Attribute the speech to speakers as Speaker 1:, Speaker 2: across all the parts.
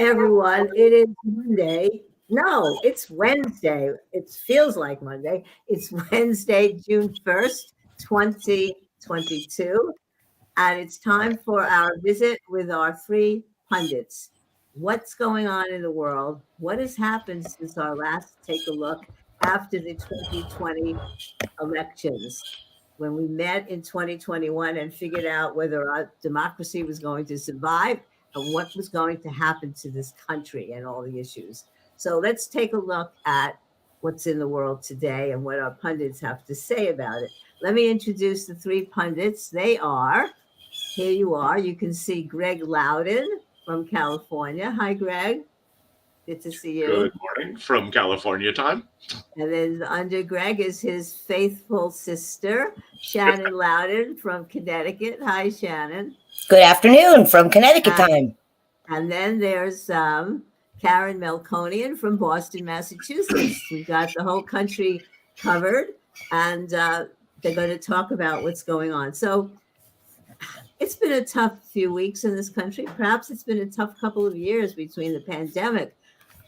Speaker 1: everyone. It is Monday. No, it's Wednesday. It feels like Monday. It's Wednesday, June 1st, 2022. And it's time for our visit with our three pundits. What's going on in the world? What has happened since our last take a look after the 2020 elections? When we met in 2021 and figured out whether our democracy was going to survive and what was going to happen to this country and all the issues. So let's take a look at what's in the world today and what our pundits have to say about it. Let me introduce the three pundits. They are, here you are. You can see Greg Loudon from California. Hi, Greg. Good to see you.
Speaker 2: Good morning from California time.
Speaker 1: And then under Greg is his faithful sister, Shannon Loudon from Connecticut. Hi, Shannon.
Speaker 3: Good afternoon from Connecticut time.
Speaker 1: And then there's Karen Melkonian from Boston, Massachusetts. We've got the whole country covered, and they're going to talk about what's going on. So it's been a tough few weeks in this country. Perhaps it's been a tough couple of years between the pandemic,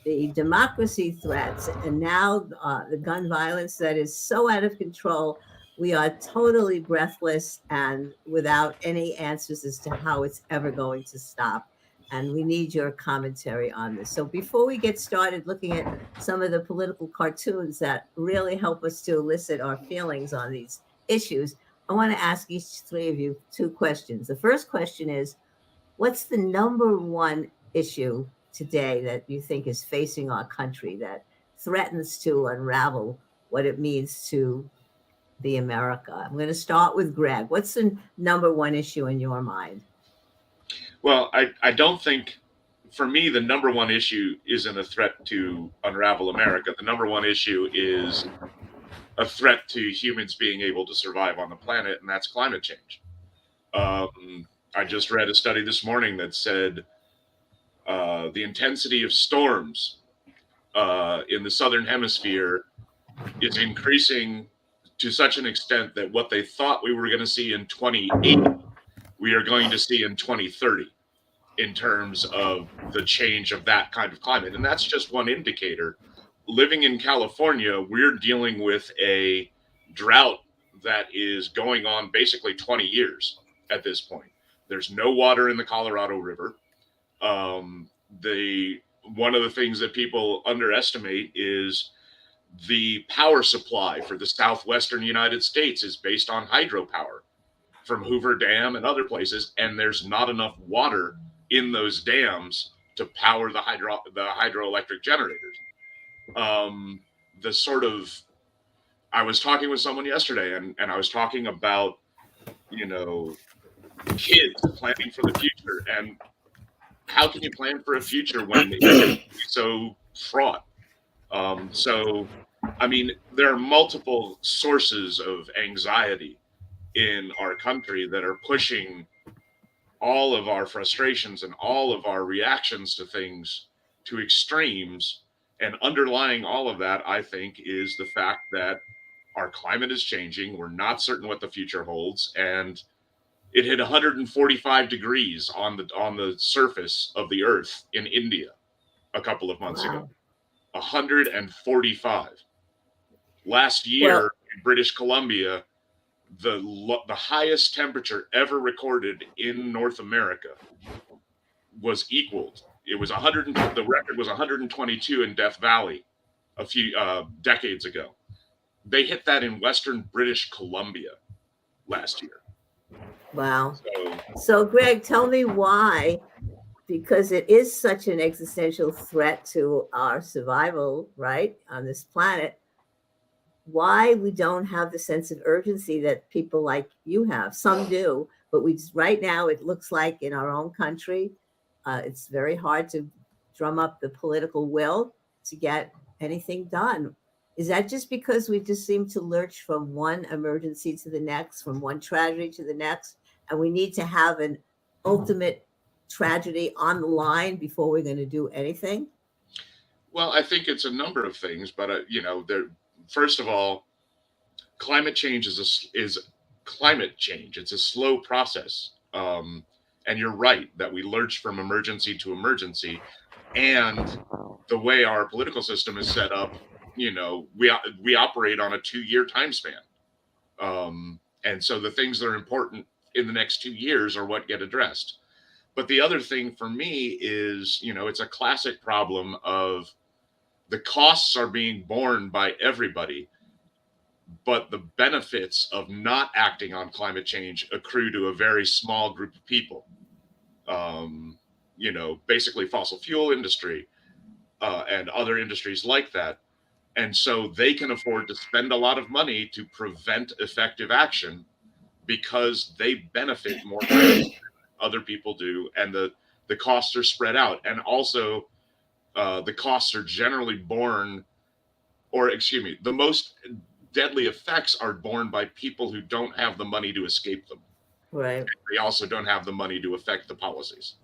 Speaker 1: the democracy threats, and now the gun violence that is so out of control. We are totally breathless and without any answers as to how it's ever going to stop. And we need your commentary on this. So before we get started looking at some of the political cartoons that really help us to elicit our feelings on these issues, I want to ask each three of you two questions. The first question is, what's the number one issue today that you think is facing our country that threatens to unravel what it means to be America? I'm going to start with Greg. What's the number one issue in your mind?
Speaker 2: Well, I don't think, for me, the number one issue isn't a threat to unravel America. The number one issue is a threat to humans being able to survive on the planet, and that's climate change. I just read a study this morning that said the intensity of storms in the southern hemisphere is increasing to such an extent that what they thought we were going to see in 2080, we are going to see in 2030 in terms of the change of that kind of climate. And that's just one indicator. Living in California, we're dealing with a drought that is going on basically 20 years at this point. There's no water in the Colorado River. One of the things that people underestimate is the power supply for the southwestern United States is based on hydropower from Hoover Dam and other places, and there's not enough water in those dams to power the hydroelectric generators. I was talking with someone yesterday, and I was talking about, kids planning for the future, and how can you plan for a future when it's so fraught? There are multiple sources of anxiety in our country that are pushing all of our frustrations and all of our reactions to things to extremes. And underlying all of that, I think, is the fact that our climate is changing. We're not certain what the future holds. And it hit 145 degrees on the surface of the earth in India a couple of months ago. 145. Last year in British Columbia, the highest temperature ever recorded in North America was equaled. It was the record was 122 in Death Valley a few decades ago. They hit that in Western British Columbia last year.
Speaker 1: Wow. So Greg, tell me why, because it is such an existential threat to our survival, right, on this planet, why we don't have the sense of urgency that people like you have. Some do, but right now it looks like in our own country, it's very hard to drum up the political will to get anything done. Is that just because we just seem to lurch from one emergency to the next, from one tragedy to the next, and we need to have an ultimate tragedy on the line before we're going to do anything?
Speaker 2: Well, I think it's a number of things, but first of all, climate change is climate change. It's a slow process, and you're right that we lurch from emergency to emergency. And the way our political system is set up, we operate on a 2-year time span. And so the things that are important in the next 2 years are what get addressed. But the other thing for me is, it's a classic problem of the costs are being borne by everybody, but the benefits of not acting on climate change accrue to a very small group of people. Basically fossil fuel industry and other industries like that. And so they can afford to spend a lot of money to prevent effective action because they benefit more than other people do. And the costs are spread out. And also the costs are generally borne, or excuse me, the most deadly effects are borne by people who don't have the money to escape them.
Speaker 1: Right.
Speaker 2: They also don't have the money to affect the policies.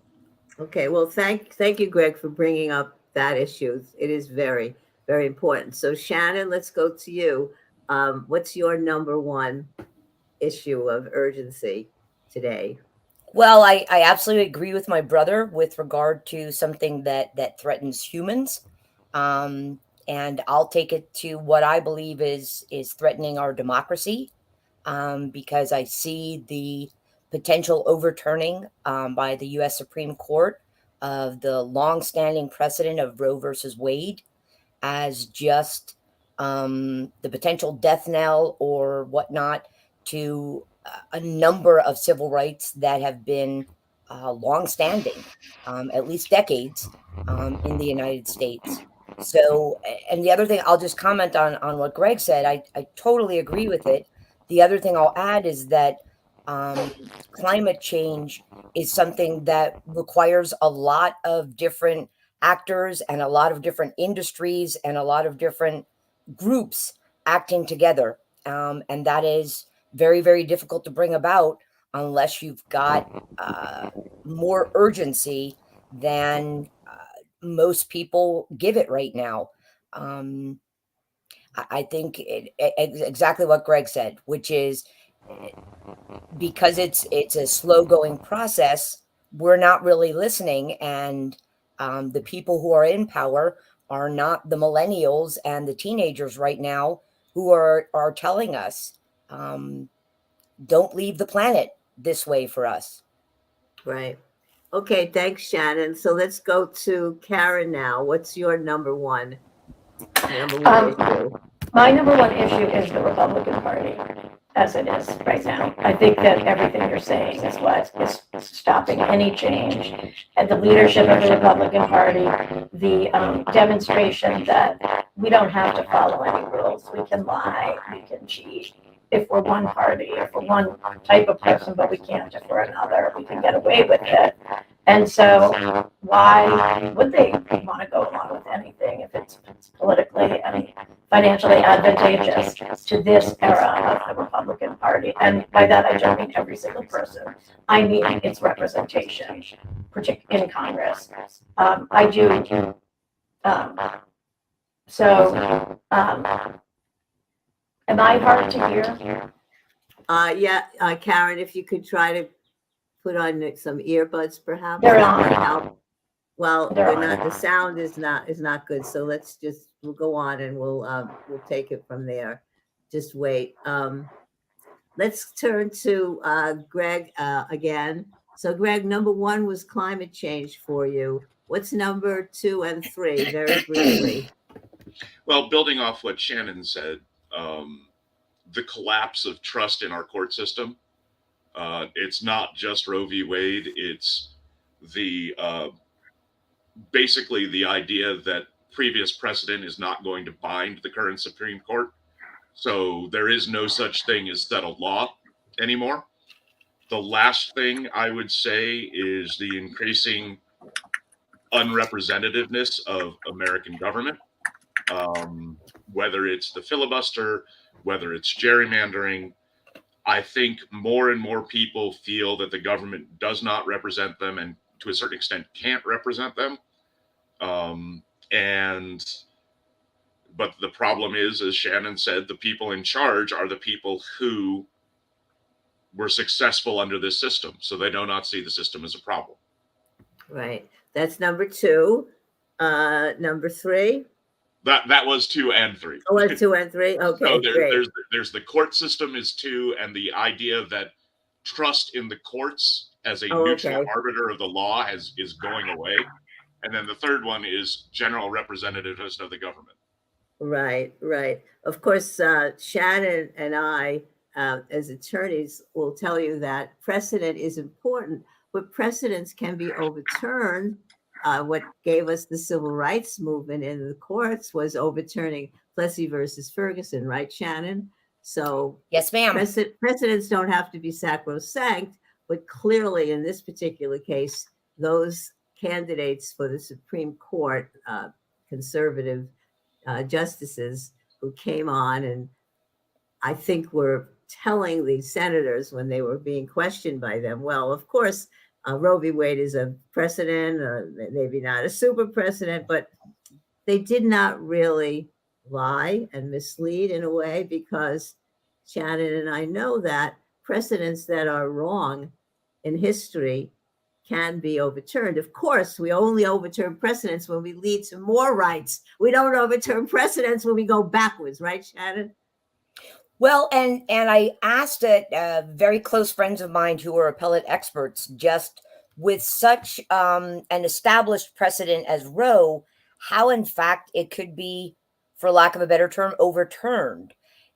Speaker 1: Okay. Well, thank you, Greg, for bringing up that issue. It is very, very important. So, Shannon, let's go to you. What's your number one issue of urgency today?
Speaker 3: Well, I absolutely agree with my brother with regard to something that threatens humans. And I'll take it to what I believe is threatening our democracy, because I see the potential overturning by the U.S. Supreme Court of the longstanding precedent of Roe versus Wade as just the potential death knell or whatnot to a number of civil rights that have been longstanding, at least decades, in the United States. So, and the other thing I'll just comment on what Greg said, I totally agree with it. The other thing I'll add is that climate change is something that requires a lot of different actors and a lot of different industries and a lot of different groups acting together. And that is very, very difficult to bring about unless you've got more urgency than most people give it right now. I think exactly what Greg said, which is because it's a slow going process, we're not really listening, and the people who are in power are not the millennials and the teenagers right now who are telling us, don't leave the planet this way for us.
Speaker 1: Right. Okay. Thanks, Shannon. So let's go to Karen now. What's your number one issue?
Speaker 4: My number one issue is the Republican Party, as it is right now. I think that everything you're saying is what is stopping any change. And the leadership of the Republican Party, the demonstration that we don't have to follow any rules. We can lie, we can cheat. If we're one party, if we're one type of person, but we can't if we're another, we can get away with it. And so why would they want to go along with anything if it's politically and financially advantageous to this era of the Republican Party? And by that, I don't mean every single person. I mean its representation, particularly in Congress. I do. Am I hard to hear?
Speaker 1: Yeah, Karen, if you could try to put on some earbuds, perhaps.
Speaker 4: They're
Speaker 1: that
Speaker 4: on.
Speaker 1: might help. Well,
Speaker 4: They're
Speaker 1: they're not.
Speaker 4: on.
Speaker 1: The sound is not good. So we'll go on and we'll take it from there. Just wait. Let's turn to Greg again. So, Greg, number one was climate change for you. What's number 2 and 3? Very briefly.
Speaker 2: Well, building off what Shannon said, the collapse of trust in our court system. It's not just Roe v. Wade. It's basically the idea that previous precedent is not going to bind the current Supreme Court. So there is no such thing as settled law anymore. The last thing I would say is the increasing unrepresentativeness of American government, whether it's the filibuster, whether it's gerrymandering. I think more and more people feel that the government does not represent them and to a certain extent can't represent them. But the problem is, as Shannon said, the people in charge are the people who were successful under this system. So they do not see the system as a problem.
Speaker 1: Right. That's number 2. Number 3.
Speaker 2: That was 2 and 3.
Speaker 1: Oh, it's 2 and 3. Okay,
Speaker 2: So
Speaker 1: great.
Speaker 2: there's the court system is 2, and the idea that trust in the courts as a neutral
Speaker 1: Okay.
Speaker 2: arbiter of the law is going away. And then the third one is general representativeness of the government.
Speaker 1: Right, right. Of course, Shannon and I, as attorneys, will tell you that precedent is important, but precedents can be overturned. What gave us the civil rights movement in the courts was overturning Plessy versus Ferguson, right, Shannon? So
Speaker 3: Yes, ma'am.
Speaker 1: precedents don't have to be sacrosanct, but clearly in this particular case, those candidates for the Supreme Court, conservative justices who came on and I think were telling the senators when they were being questioned by them, well, of course, Roe v. Wade is a precedent, maybe not a super precedent, but they did not really lie and mislead in a way, because Shannon and I know that precedents that are wrong in history can be overturned. Of course, we only overturn precedents when we lead to more rights. We don't overturn precedents when we go backwards, right, Shannon?
Speaker 3: Well, and I asked very close friends of mine who are appellate experts, just with such an established precedent as Roe, how in fact it could be, for lack of a better term, overturned.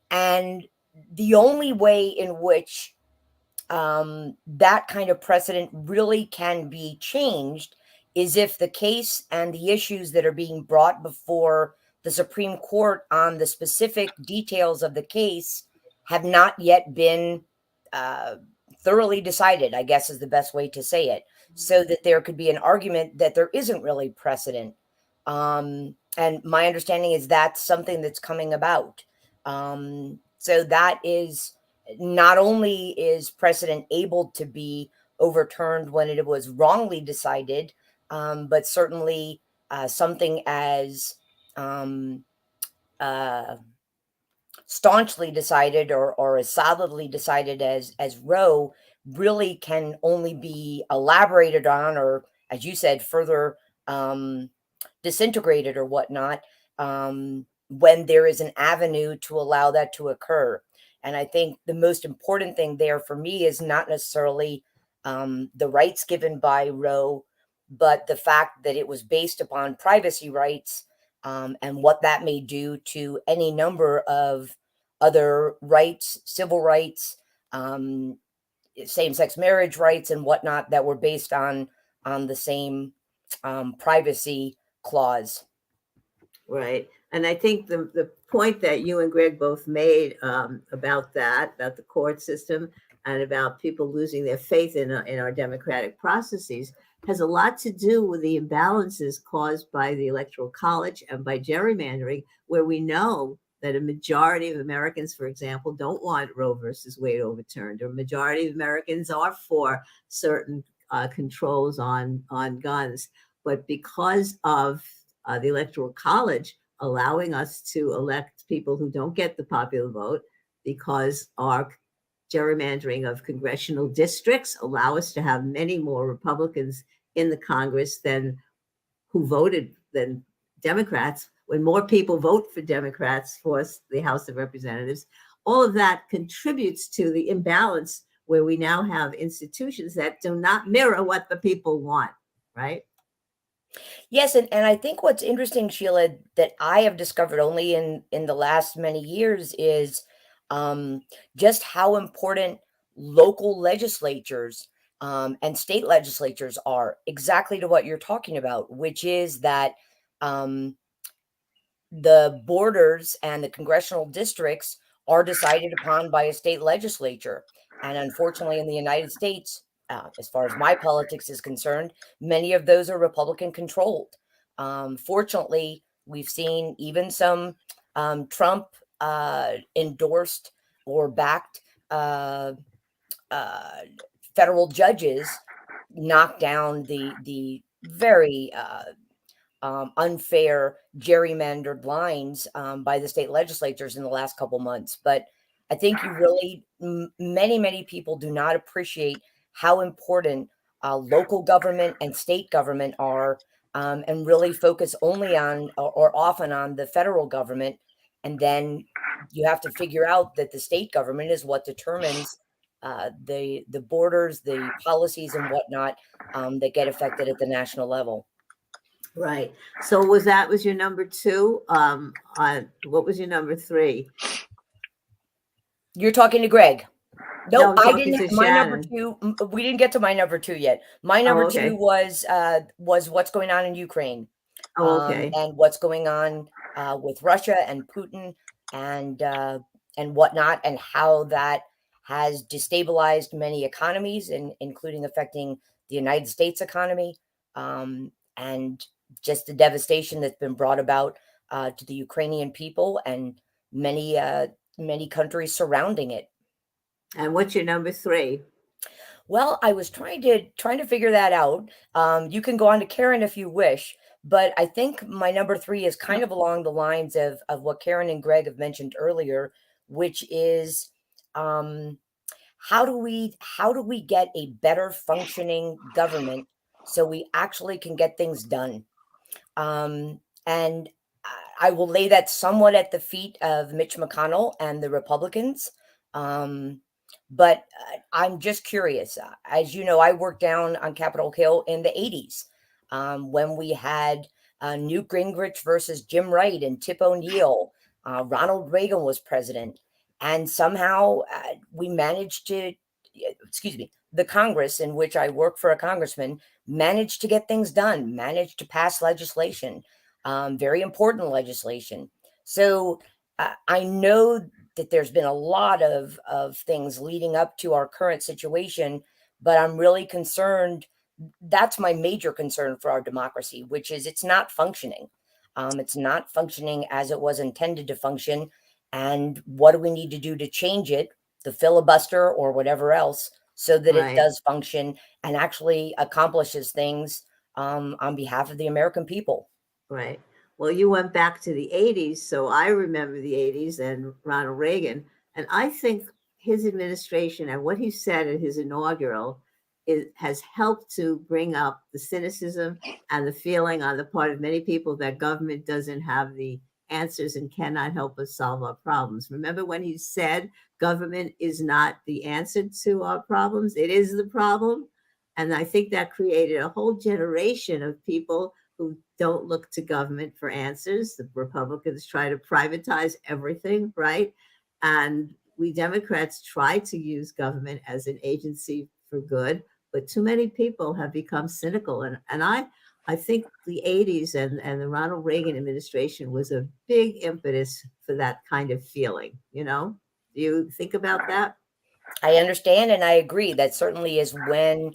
Speaker 3: And the only way in which that kind of precedent really can be changed is if the case and the issues that are being brought before the Supreme Court on the specific details of the case have not yet been thoroughly decided, I guess is the best way to say it, so that there could be an argument that there isn't really precedent. And my understanding is that's something that's coming about. So that is, not only is precedent able to be overturned when it was wrongly decided, but certainly something as staunchly decided or as solidly decided as Roe really can only be elaborated on, or as you said, further disintegrated or whatnot, when there is an avenue to allow that to occur. And I think the most important thing there for me is not necessarily the rights given by Roe, but the fact that it was based upon privacy rights, and what that may do to any number of other rights, civil rights, same-sex marriage rights, and whatnot that were based on the same privacy clause.
Speaker 1: Right. And I think the point that you and Greg both made about the court system and about people losing their faith in our democratic processes has a lot to do with the imbalances caused by the Electoral College and by gerrymandering, where we know that a majority of Americans, for example, don't want Roe versus Wade overturned, or a majority of Americans are for certain controls on guns. But because of the Electoral College allowing us to elect people who don't get the popular vote, because our gerrymandering of congressional districts allow us to have many more Republicans in the Congress than Democrats. When more people vote for Democrats for the House of Representatives, all of that contributes to the imbalance where we now have institutions that do not mirror what the people want, right?
Speaker 3: Yes, and I think what's interesting, Sheila, that I have discovered only in the last many years is just how important local legislatures and state legislatures are, exactly to what you're talking about, which is that the borders and the congressional districts are decided upon by a state legislature. And unfortunately, in the United States, as far as my politics is concerned, many of those are Republican controlled. Fortunately, we've seen even some Trump endorsed or backed federal judges knock down the very unfair gerrymandered lines by the state legislatures in the last couple months. But I think you really, many people do not appreciate how important local government and state government are and really focus only on or often on the federal government. And then you have to figure out that the state government is what determines the borders, the policies, and whatnot that get affected at the national level.
Speaker 1: Right. So was your number 2? What was your number 3?
Speaker 3: You're talking to Greg.
Speaker 1: No,
Speaker 3: No,
Speaker 1: I'm
Speaker 3: I
Speaker 1: talking
Speaker 3: didn't.
Speaker 1: to
Speaker 3: My number
Speaker 1: Shannon.
Speaker 3: 2. We didn't get to my number 2 yet. My number
Speaker 1: okay.
Speaker 3: 2 was what's going on in Ukraine,
Speaker 1: Okay.
Speaker 3: and what's going on with Russia and Putin and whatnot, and how that has destabilized many economies, including affecting the United States economy, and just the devastation that's been brought about to the Ukrainian people and many countries surrounding it.
Speaker 1: And what's your number 3?
Speaker 3: Well, I was trying to figure that out. You can go on to Karen if you wish, but I think my number 3 is kind of along the lines of what Karen and Greg have mentioned earlier, which is how do we get a better functioning government so we actually can get things done? And I will lay that somewhat at the feet of Mitch McConnell and the Republicans. But I'm just curious. As you know, I worked down on Capitol Hill in the 80s when we had Newt Gingrich versus Jim Wright and Tip O'Neill. Ronald Reagan was president. And somehow we managed to, the Congress in which I work for a congressman managed to get things done, managed to pass legislation, very important legislation. So I know that there's been a lot of things leading up to our current situation, but I'm really concerned. That's my major concern for our democracy, which is it's not functioning. It's not functioning as it was intended to function. And what do we need to do to change it, the filibuster or whatever else, so that it
Speaker 1: Right.
Speaker 3: does function and actually accomplishes things on behalf of the American people?
Speaker 1: Right. Well, you went back to the 80s, so I remember the 80s and Ronald Reagan. And I think his administration and what he said at his inaugural has helped to bring up the cynicism and the feeling on the part of many people that government doesn't have the answers and cannot help us solve our problems. Remember when he said government is not the answer to our problems, it is the problem? And I think that created a whole generation of people who don't look to government for answers. The Republicans try to privatize everything, right? And we Democrats try to use government as an agency for good, but too many people have become cynical. And I think the 80s and the Ronald Reagan administration was a big impetus for that kind of feeling, you know? Do you think about that?
Speaker 3: I understand and I agree. That certainly is when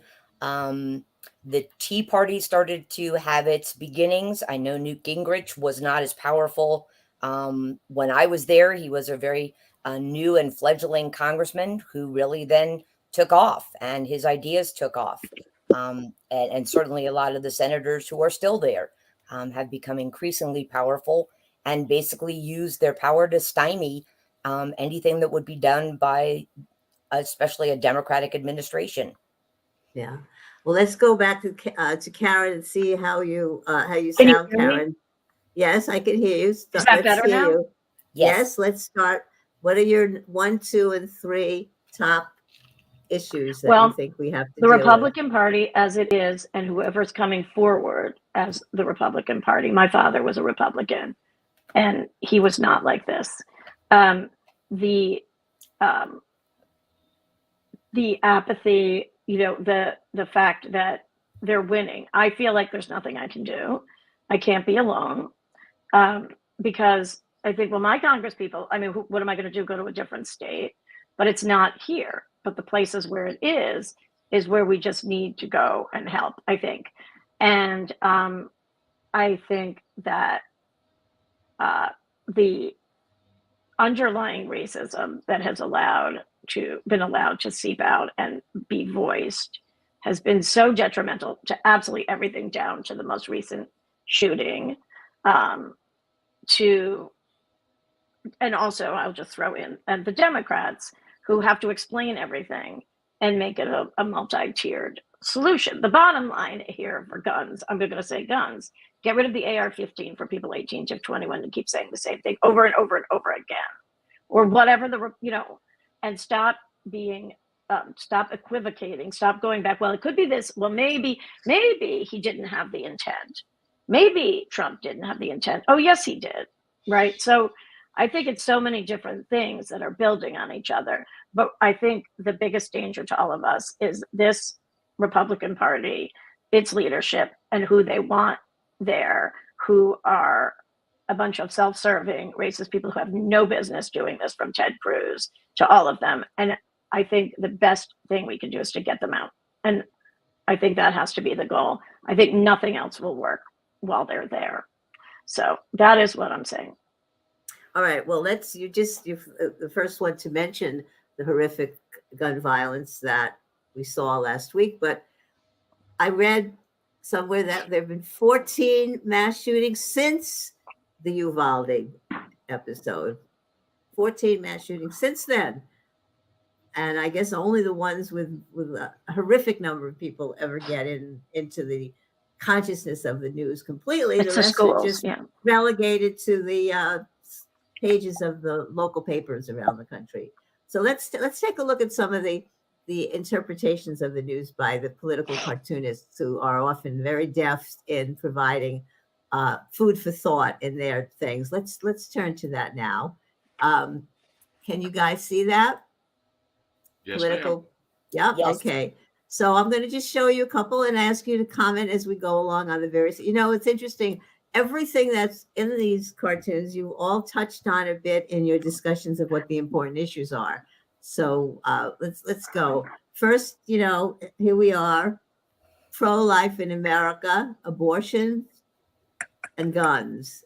Speaker 3: the Tea Party started to have its beginnings. I know Newt Gingrich was not as powerful when I was there. He was a very new and fledgling congressman who really then took off, and his ideas took off. And certainly a lot of the senators who are still there have become increasingly powerful and basically use their power to stymie anything that would be done by especially a Democratic administration.
Speaker 1: Yeah. Well, let's go back to Karen and see how you
Speaker 4: Can you
Speaker 1: sound,
Speaker 4: hear me?
Speaker 1: Karen. Yes, I can hear you.
Speaker 4: Is that better now?
Speaker 1: You.
Speaker 3: Yes.
Speaker 1: Yes, let's start. What are your 1, 2, and 3 top issues that
Speaker 4: Well,
Speaker 1: you think we have to
Speaker 4: The
Speaker 1: deal with?
Speaker 4: Republican Party as it is, and whoever's coming forward as the Republican Party. My father was a Republican, and he was not like this. The apathy, the fact that they're winning. I feel like there's nothing I can do. I can't be alone, because I think, well, my Congress people, I mean, what am I going to do? Go to a different state? But it's not here. But the places where it is where we just need to go and help, I think. And I think that the underlying racism that has been allowed to seep out and be voiced has been so detrimental to absolutely everything, down to the most recent shooting, and also I'll just throw in the Democrats, who have to explain everything and make it a multi-tiered solution. The bottom line here for guns, I'm going to say guns, get rid of the AR-15 for people 18 to 21 and keep saying the same thing over and over and over again, or whatever and stop being, stop equivocating, stop going back. Well, it could be this. Well, maybe he didn't have the intent. Maybe Trump didn't have the intent. Oh, yes, he did. Right. So I think it's so many different things that are building on each other. But I think the biggest danger to all of us is this Republican Party, its leadership, and who they want there, who are a bunch of self-serving, racist people who have no business doing this, from Ted Cruz to all of them. And I think the best thing we can do is to get them out. And I think that has to be the goal. I think nothing else will work while they're there. So that is what I'm saying.
Speaker 1: All right. Well, you're the first one to mention the horrific gun violence that we saw last week. But I read somewhere that there have been 14 mass shootings since the Uvalde episode. 14 mass shootings since then. And I guess only the ones with a horrific number of people ever get into the consciousness of the news completely.
Speaker 4: It's
Speaker 1: the rest
Speaker 4: schools,
Speaker 1: are just relegated to the pages of the local papers around the country. So let's take a look at some of the interpretations of the news by the political cartoonists, who are often very deft in providing food for thought in their things. Let's turn to that now. Can you guys see that?
Speaker 2: Yes,
Speaker 1: Political.
Speaker 2: ma'am.
Speaker 1: Yep.
Speaker 3: Yes.
Speaker 1: Okay. So I'm going to just show you a couple and ask you to comment as we go along on the various. It's interesting. Everything that's in these cartoons, you all touched on a bit in your discussions of what the important issues are. So let's go. First, here we are, pro-life in America, abortion, and guns.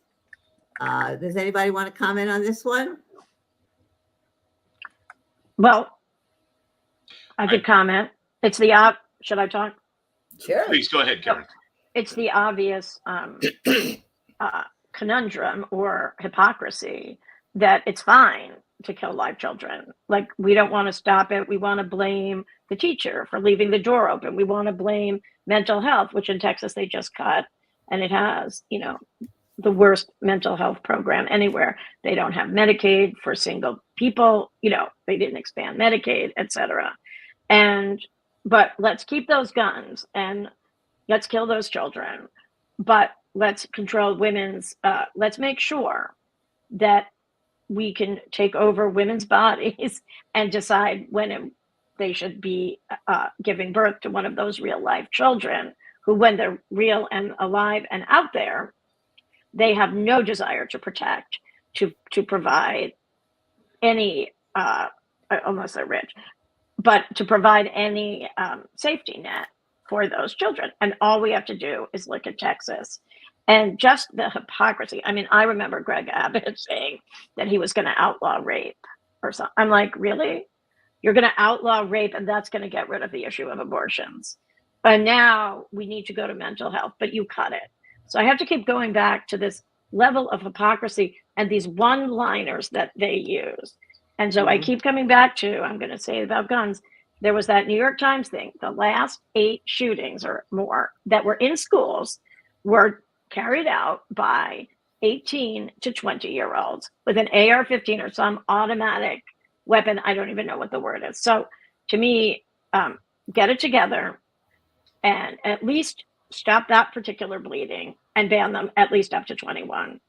Speaker 1: Does anybody want to comment on this one?
Speaker 4: Well, I could comment. It's should I talk?
Speaker 3: Sure.
Speaker 2: Please go ahead, Karen.
Speaker 4: It's the obvious conundrum or hypocrisy that it's fine to kill live children. Like, we don't want to stop it. We want to blame the teacher for leaving the door open. We want to blame mental health, which in Texas they just cut, and it has, the worst mental health program anywhere. They don't have Medicaid for single people. They didn't expand Medicaid, etc. But let's keep those guns and let's kill those children. But let's control let's make sure that we can take over women's bodies and decide when they should be giving birth to one of those real life children who, when they're real and alive and out there, they have no desire to protect, to provide any, unless they're rich, but to provide any safety net for those children. And all we have to do is look at Texas. And just the hypocrisy. I mean, I remember Greg Abbott saying that he was going to outlaw rape or something. I'm like, really? You're going to outlaw rape and that's going to get rid of the issue of abortions? And now we need to go to mental health, but you cut it. So I have to keep going back to this level of hypocrisy and these one-liners that they use. And so I keep coming back to, I'm going to say about guns, there was that New York Times thing, the last 8 shootings or more that were in schools were carried out by 18 to 20-year-olds with an AR-15 or some automatic weapon. I don't even know what the word is. So to me, get it together and at least stop that particular bleeding and ban them at least up to 21.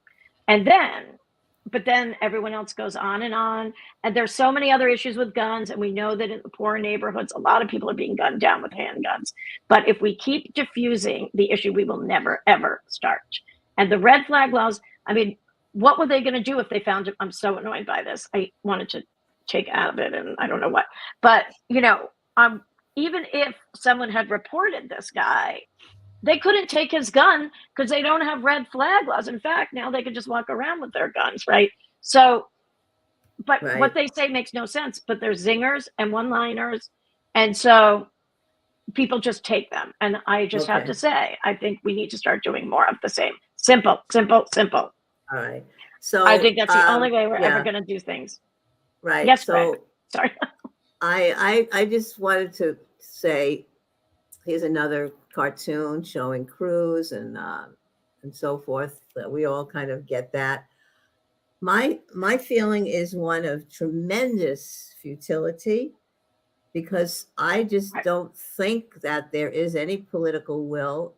Speaker 4: But then everyone else goes on. And there's so many other issues with guns. And we know that in the poor neighborhoods, a lot of people are being gunned down with handguns. But if we keep diffusing the issue, we will never, ever start. And the red flag laws, I mean, what were they going to do if they found it? I'm so annoyed by this. I wanted to take out of it and I don't know what. But, even if someone had reported this guy, they couldn't take his gun because they don't have red flag laws. In fact, now they can just walk around with their guns, right? So, but
Speaker 1: Right.
Speaker 4: What they say makes no sense, but they're zingers and one-liners. And so people just take them. And I just have to say, I think we need to start doing more of the same. Simple, simple, simple.
Speaker 1: All right. So
Speaker 4: I think that's the only way we're ever going to do things.
Speaker 1: Right.
Speaker 4: Yes,
Speaker 1: so
Speaker 4: Greg. Sorry.
Speaker 1: I just wanted to say, here's another cartoon showing Cruz and so forth. We all kind of get that. My feeling is one of tremendous futility, because I just don't think that there is any political will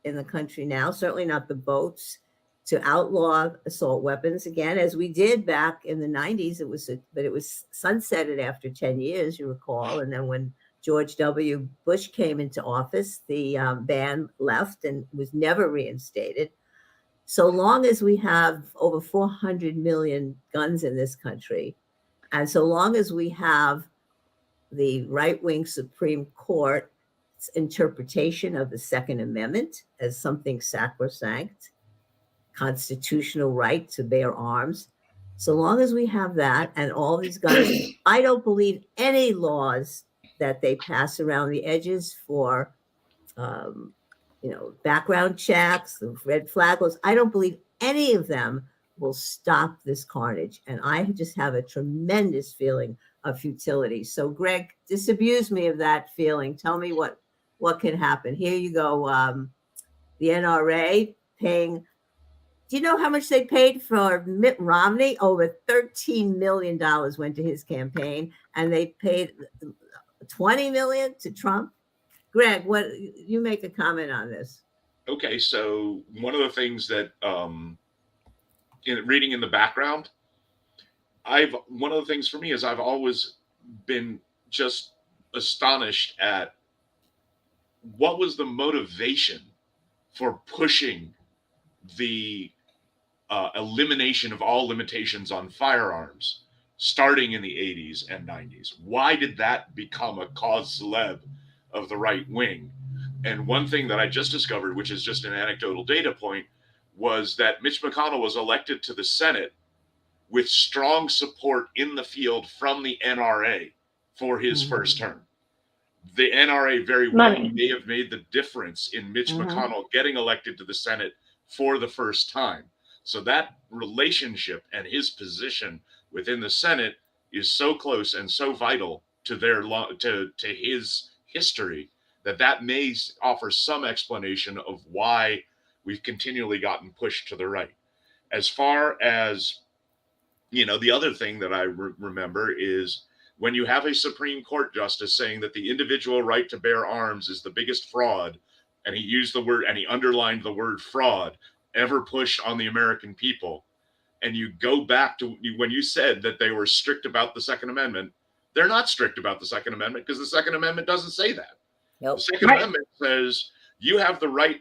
Speaker 1: in the country now, certainly not the votes, to outlaw assault weapons again, as we did back in the 90s. But it was sunsetted after 10 years, you recall. And then when George W. Bush came into office, the ban left and was never reinstated. So long as we have over 400 million guns in this country, and so long as we have the right-wing Supreme Court's interpretation of the Second Amendment as something sacrosanct, constitutional right to bear arms, so long as we have that and all these guns, I don't believe any laws that they pass around the edges for, background checks, the red flag laws, I don't believe any of them will stop this carnage. And I just have a tremendous feeling of futility. So Greg, disabuse me of that feeling. Tell me what can happen. Here you go. The NRA paying, do you know how much they paid for Mitt Romney? Over $13 million went to his campaign, and they paid $20 million to Trump. Greg, what you make a comment on this?
Speaker 2: Okay, so one of the things that in reading in the background, one of the things for me is I've always been just astonished at what was the motivation for pushing the elimination of all limitations on firearms starting in the 80s and 90s. Why did that become a cause célèbre of the right wing? And one thing that I just discovered, which is just an anecdotal data point, was that Mitch McConnell was elected to the Senate with strong support in the field from the NRA for his first term. The NRA very well may have made the difference in Mitch McConnell getting elected to the Senate for the first time. So that relationship and his position within the Senate is so close and so vital to to his history that may offer some explanation of why we've continually gotten pushed to the right. As far as, the other thing that I remember is when you have a Supreme Court justice saying that the individual right to bear arms is the biggest fraud, and he used the word and he underlined the word fraud ever pushed on the American people. And you go back to when you said that they were strict about the Second Amendment. They're not strict about the Second Amendment because the Second Amendment doesn't say that.
Speaker 3: Nope.
Speaker 2: The Second Amendment says you have the right,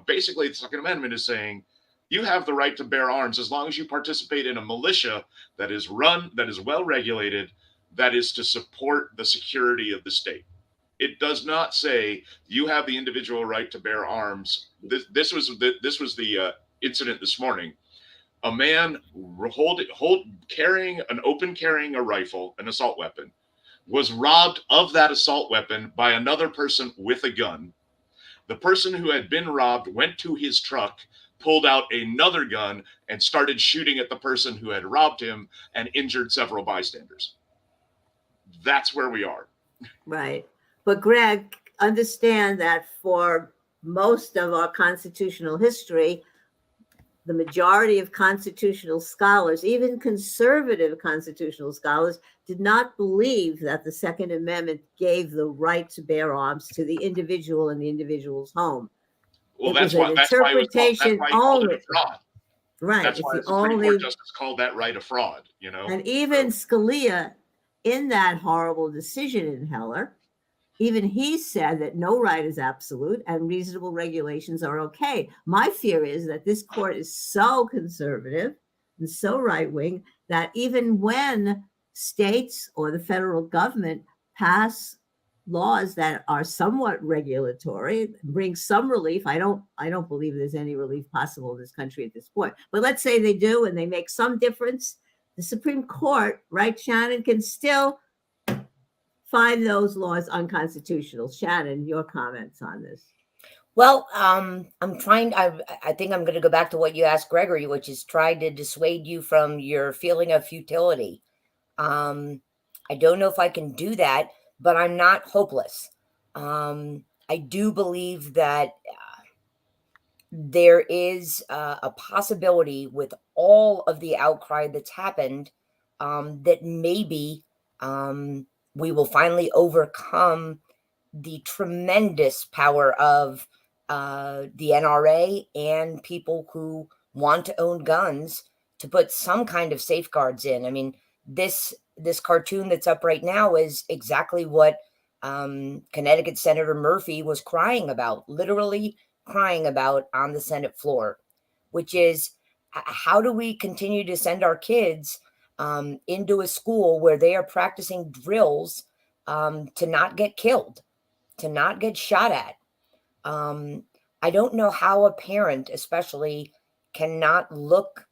Speaker 2: basically the Second Amendment is saying you have the right to bear arms as long as you participate in a militia that is well regulated, that is to support the security of the state. It does not say you have the individual right to bear arms. This was the incident this morning. A man carrying a rifle, an assault weapon, was robbed of that assault weapon by another person with a gun. The person who had been robbed went to his truck, pulled out another gun, and started shooting at the person who had robbed him and injured several bystanders. That's where we are.
Speaker 1: Right. But Greg, understand that for most of our constitutional history, the majority of constitutional scholars, even conservative constitutional scholars, did not believe that the Second Amendment gave the right to bear arms to the individual in the individual's home.
Speaker 2: Well,
Speaker 1: that's why it called it a fraud. Right.
Speaker 2: That's why the Supreme Court justice called that right a fraud,
Speaker 1: And even Scalia, in that horrible decision in Heller, even he said that no right is absolute and reasonable regulations are okay. My fear is that this court is so conservative and so right-wing that even when states or the federal government pass laws that are somewhat regulatory, bring some relief, I don't believe there's any relief possible in this country at this point. But let's say they do and they make some difference. The Supreme Court, right, Shannon, can still find those laws unconstitutional. Shannon, your comments on this?
Speaker 3: Well, I think I'm going to go back to what you asked Gregory, which is try to dissuade you from your feeling of futility. I don't know if I can do that, but I'm not hopeless. I do believe that there is a possibility with all of the outcry that's happened that maybe we will finally overcome the tremendous power of the NRA and people who want to own guns to put some kind of safeguards in. I mean, this cartoon that's up right now is exactly what Connecticut Senator Murphy was crying about, literally crying about on the Senate floor, which is how do we continue to send our kids into a school where they are practicing drills to not get killed, to not get shot at? I don't know how a parent, especially, cannot look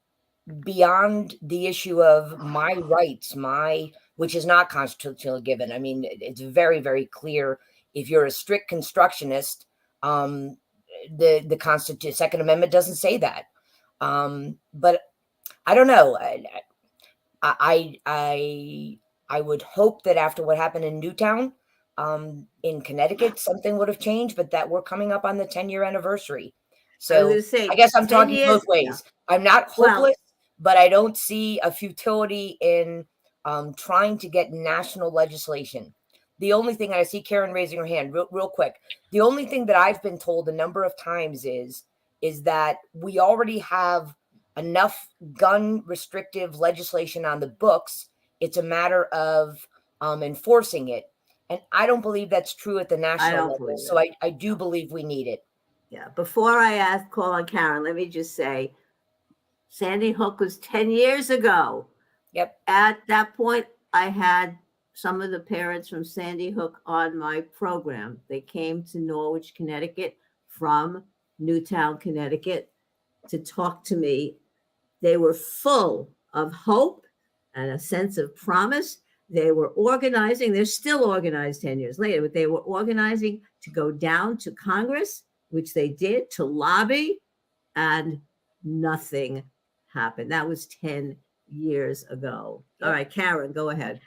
Speaker 3: beyond the issue of my rights, which is not constitutionally given. I mean, it's very, very clear. If you're a strict constructionist, the Constitution, Second Amendment doesn't say that. But I don't know. I would hope that after what happened in Newtown, in Connecticut, something would have changed, but that we're coming up on the 10-year anniversary. So
Speaker 1: I was gonna say,
Speaker 3: I guess I'm
Speaker 1: 10
Speaker 3: talking
Speaker 1: years,
Speaker 3: both ways.
Speaker 1: yeah.
Speaker 3: I'm not
Speaker 1: Well,
Speaker 3: hopeless, but I don't see a futility in trying to get national legislation. The only thing, I see Karen raising her hand real quick. The only thing that I've been told a number of times is that we already have enough gun restrictive legislation on the books. It's a matter of enforcing it. And I don't believe that's true at the national level. So I do believe we need it.
Speaker 1: Yeah. Before I call on Karen, let me just say, Sandy Hook was 10 years ago.
Speaker 3: Yep.
Speaker 1: At that point, I had some of the parents from Sandy Hook on my program. They came to Norwich, Connecticut from Newtown, Connecticut to talk to me. They were full of hope and a sense of promise. They were organizing. They're still organized 10 years later, but they were organizing to go down to Congress, which they did, to lobby, and nothing happened. That was 10 years ago. All right, Karen, go ahead.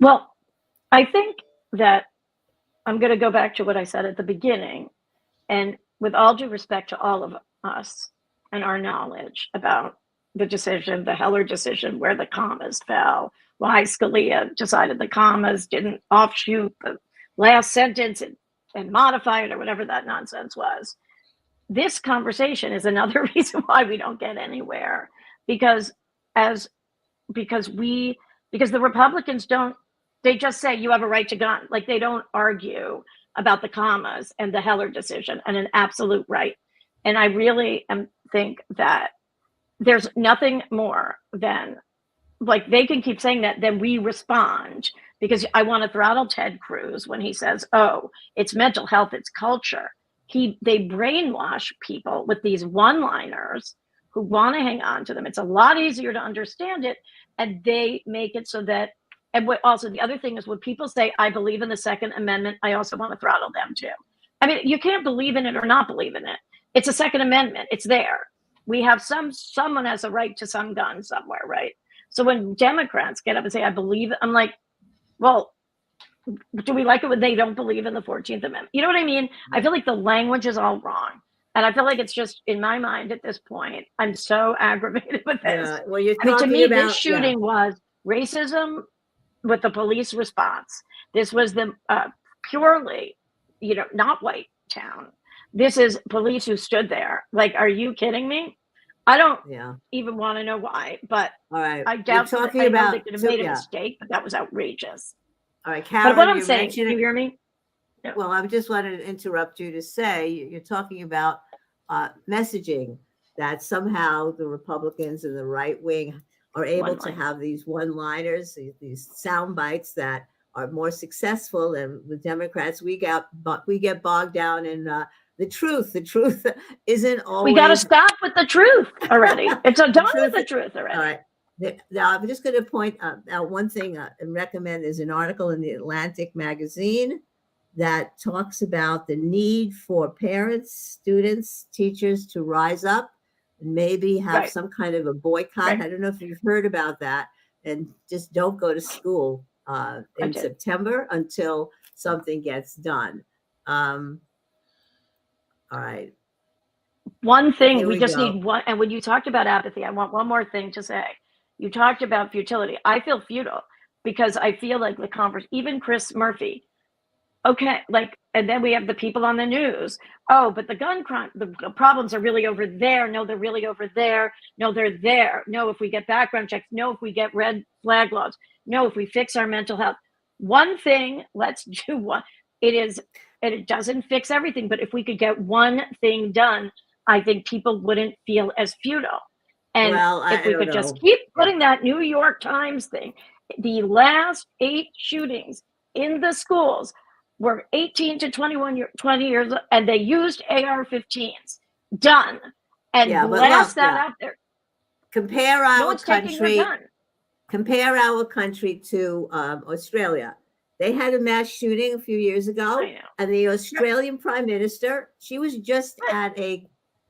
Speaker 4: Well, I think that I'm going to go back to what I said at the beginning. And with all due respect to all of us and our knowledge about the decision, the Heller decision, where the commas fell, why Scalia decided the commas didn't offshoot the last sentence and modify it or whatever that nonsense was. This conversation is another reason why we don't get anywhere, because the Republicans they just say you have a right to gun. Like, they don't argue about the commas and the Heller decision and an absolute right. And I really think that there's nothing more than, like, they can keep saying that, then we respond, because I want to throttle Ted Cruz when he says, oh, it's mental health, it's culture. They brainwash people with these one-liners who want to hang on to them. It's a lot easier to understand it, and they make it so that, and also the other thing is, when people say, I believe in the Second Amendment, I also want to throttle them too. I mean, you can't believe in it or not believe in it. It's a Second Amendment. It's there. We have someone has a right to some gun somewhere, right? So when Democrats get up and say, I believe, I'm like, well, do we like it when they don't believe in the 14th Amendment? You know what I mean? I feel like the language is all wrong. And I feel like it's just, in my mind at this point, I'm so aggravated with this.
Speaker 1: Yeah, well, you're
Speaker 4: I mean, to
Speaker 1: talking
Speaker 4: me,
Speaker 1: about,
Speaker 4: this shooting was racism with the police response. This was the purely, not white town. This is police who stood there. Like, are you kidding me? I don't even want to know why, but
Speaker 1: all right.
Speaker 4: I doubt that they could have made a mistake, but that was outrageous.
Speaker 1: All right, Karen,
Speaker 4: but what I'm saying, can you hear me?
Speaker 1: Yeah. Well, I just wanted to interrupt you to say, you're talking about messaging, that somehow the Republicans and the right wing are able to have these one-liners, these sound bites that are more successful than with Democrats. We get bogged down in the truth. The truth isn't always.
Speaker 4: We got to stop with the truth already. It's done with the truth already.
Speaker 1: All right. Now, I'm just going to point out one thing and recommend. There's an article in the Atlantic magazine that talks about the need for parents, students, teachers to rise up and maybe have some kind of a boycott. I don't know if you've heard about that, and just don't go to school in September until something gets done. All right.
Speaker 4: One thing,
Speaker 1: Here
Speaker 4: we
Speaker 1: we
Speaker 4: just
Speaker 1: go.
Speaker 4: need one. And when you talked about apathy, I want one more thing to say. You talked about futility. I feel futile because I feel like the conference, even Chris Murphy, okay, like, and then we have the people on the news. Oh, but the gun crime, the problems are really over there. No, they're really over there. No, they're there. No, if we get background checks. No, if we get red flag laws. No, if we fix our mental health. One thing, let's do one. It doesn't fix everything, but if we could get one thing done, I think people wouldn't feel as futile. And
Speaker 1: Well,
Speaker 4: if
Speaker 1: I
Speaker 4: we
Speaker 1: don't
Speaker 4: could just
Speaker 1: know.
Speaker 4: keep putting that New York Times thing, the last 8 shootings in the schools were 18 to 20 years, and they used AR-15s. Done. And
Speaker 1: Yeah, but
Speaker 4: blast
Speaker 1: look,
Speaker 4: that
Speaker 1: yeah.
Speaker 4: out there.
Speaker 1: Compare
Speaker 4: No
Speaker 1: our
Speaker 4: one's taking your
Speaker 1: country.
Speaker 4: gun.
Speaker 1: Compare our country to Australia. They had a mass shooting a few years ago,
Speaker 4: I know.
Speaker 1: and the Australian Prime Minister, she was just
Speaker 4: Right.
Speaker 1: at a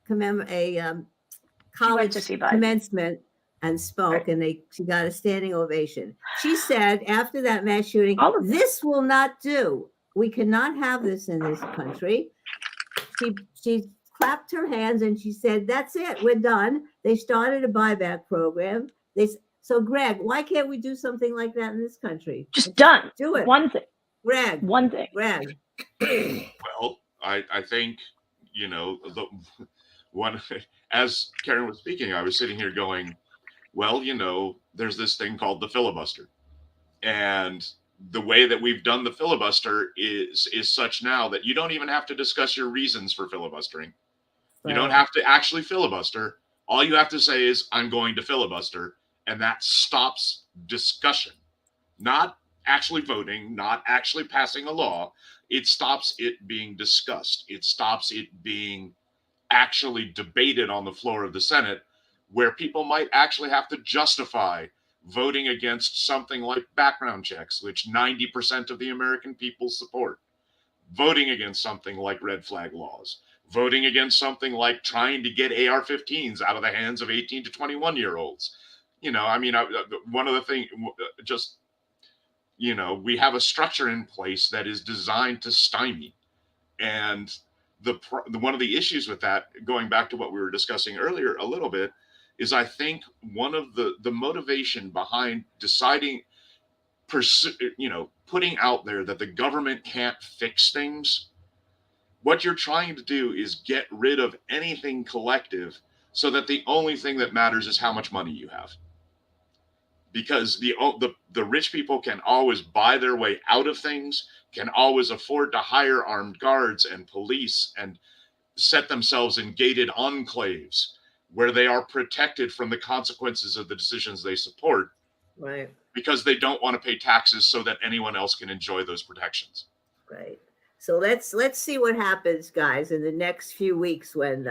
Speaker 4: She went to
Speaker 1: college
Speaker 4: see Biden.
Speaker 1: commencement and spoke,
Speaker 4: Right.
Speaker 1: and she got a standing ovation. She said after that mass shooting,
Speaker 4: All of
Speaker 1: this will not do. We cannot have this in this country. She clapped her hands and she said, "That's it. We're done." They started a buyback program. So, Greg, why can't we do something like that in this country?
Speaker 4: Just done.
Speaker 1: Do it.
Speaker 4: One thing.
Speaker 1: Greg.
Speaker 4: One thing.
Speaker 1: Greg.
Speaker 2: Well, I think, the one, as Karen was speaking, I was sitting here going, well, there's this thing called the filibuster. And the way that we've done the filibuster is such now that you don't even have to discuss your reasons for filibustering. You don't have to actually filibuster. All you have to say is, I'm going to filibuster. And that stops discussion, not actually voting, not actually passing a law. It stops it being discussed. It stops it being actually debated on the floor of the Senate, where people might actually have to justify voting against something like background checks, which 90% of the American people support, voting against something like red flag laws, voting against something like trying to get AR-15s out of the hands of 18 to 21-year-olds. One of the things, we have a structure in place that is designed to stymie. And one of the issues with that, going back to what we were discussing earlier a little bit, is I think one of the motivation behind putting out there that the government can't fix things, what you're trying to do is get rid of anything collective so that the only thing that matters is how much money you have. Because the rich people can always buy their way out of things, can always afford to hire armed guards and police and set themselves in gated enclaves where they are protected from the consequences of the decisions they support.
Speaker 1: Right.
Speaker 2: Because they don't want to pay taxes so that anyone else can enjoy those protections.
Speaker 1: Right. So let's see what happens, guys, in the next few weeks when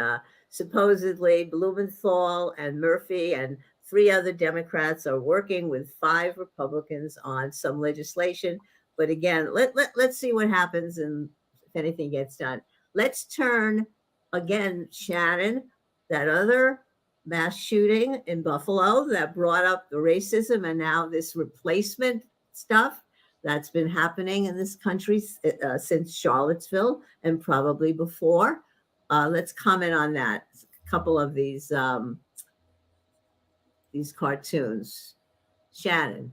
Speaker 1: supposedly Blumenthal and Murphy and 3 other Democrats are working with 5 Republicans on some legislation. But again, let's see what happens and if anything gets done. Let's turn again, Shannon, that other mass shooting in Buffalo that brought up the racism and now this replacement stuff that's been happening in this country since Charlottesville and probably before. Let's comment on that. A couple of these cartoons. Shannon.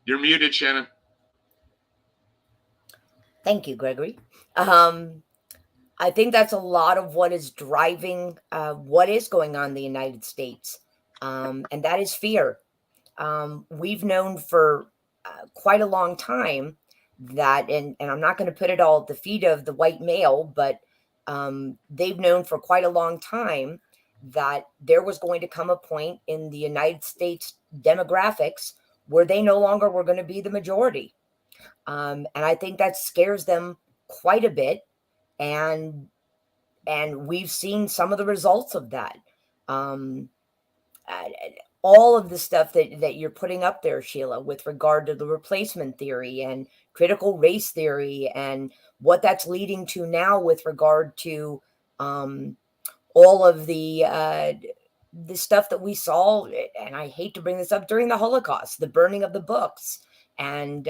Speaker 2: You're muted, Shannon.
Speaker 3: Thank you, Gregory. I think that's a lot of what is driving what is going on in the United States, and that is fear. We've known for quite a long time that, and I'm not going to put it all at the feet of the white male, but they've known for quite a long time that there was going to come a point in the United States demographics where they no longer were going to be the majority. And I think that scares them quite a bit. And we've seen some of the results of that. All of the stuff that you're putting up there, Sheila, with regard to the replacement theory and critical race theory and what that's leading to now with regard to all of the stuff that we saw, and I hate to bring this up, during the Holocaust, the burning of the books and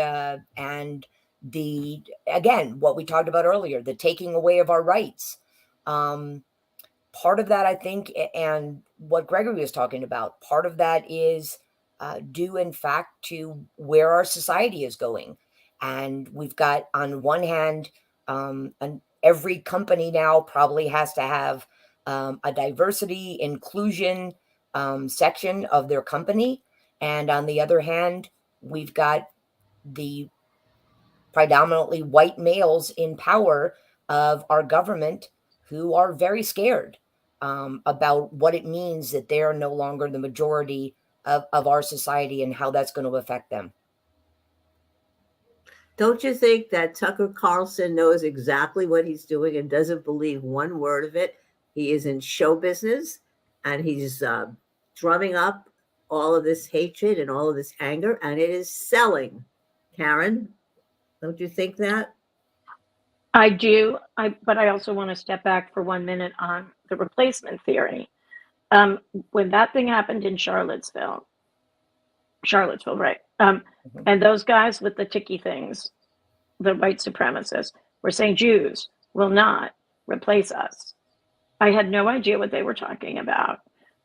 Speaker 3: again, what we talked about earlier, the taking away of our rights. Part of that, I think, and what Gregory was talking about, part of that is due, in fact, to where our society is going. And we've got, on one hand, every company now probably has to have a diversity, inclusion section of their company. And on the other hand, we've got the predominantly white males in power of our government who are very scared about what it means that they are no longer the majority of our society and how that's going to affect them.
Speaker 1: Don't you think that Tucker Carlson knows exactly what he's doing and doesn't believe one word of it? He is in show business, and he's drumming up all of this hatred and all of this anger, and it is selling. Karen, don't you think that?
Speaker 4: I do, but I also want to step back for 1 minute on the replacement theory. When that thing happened in Charlottesville, right? And those guys with the ticky things, the white supremacists, were saying Jews will not replace us. I had no idea what they were talking about.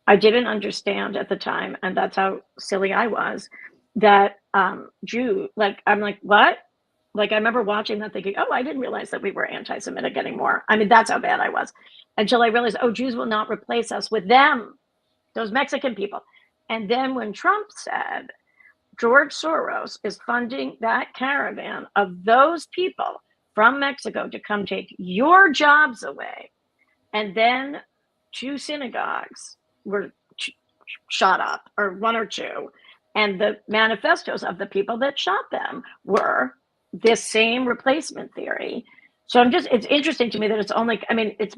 Speaker 4: I didn't understand at the time, and that's how silly I was, that I'm like, what? Like, I remember watching that thinking, oh, I didn't realize that we were anti-Semitic anymore. I mean, that's how bad I was. Until I realized, oh, Jews will not replace us with them, those Mexican people. And then when Trump said, George Soros is funding that caravan of those people from Mexico to come take your jobs away. And then 2 synagogues were shot up, or 1 or 2. And the manifestos of the people that shot them were this same replacement theory. So it's interesting to me that it's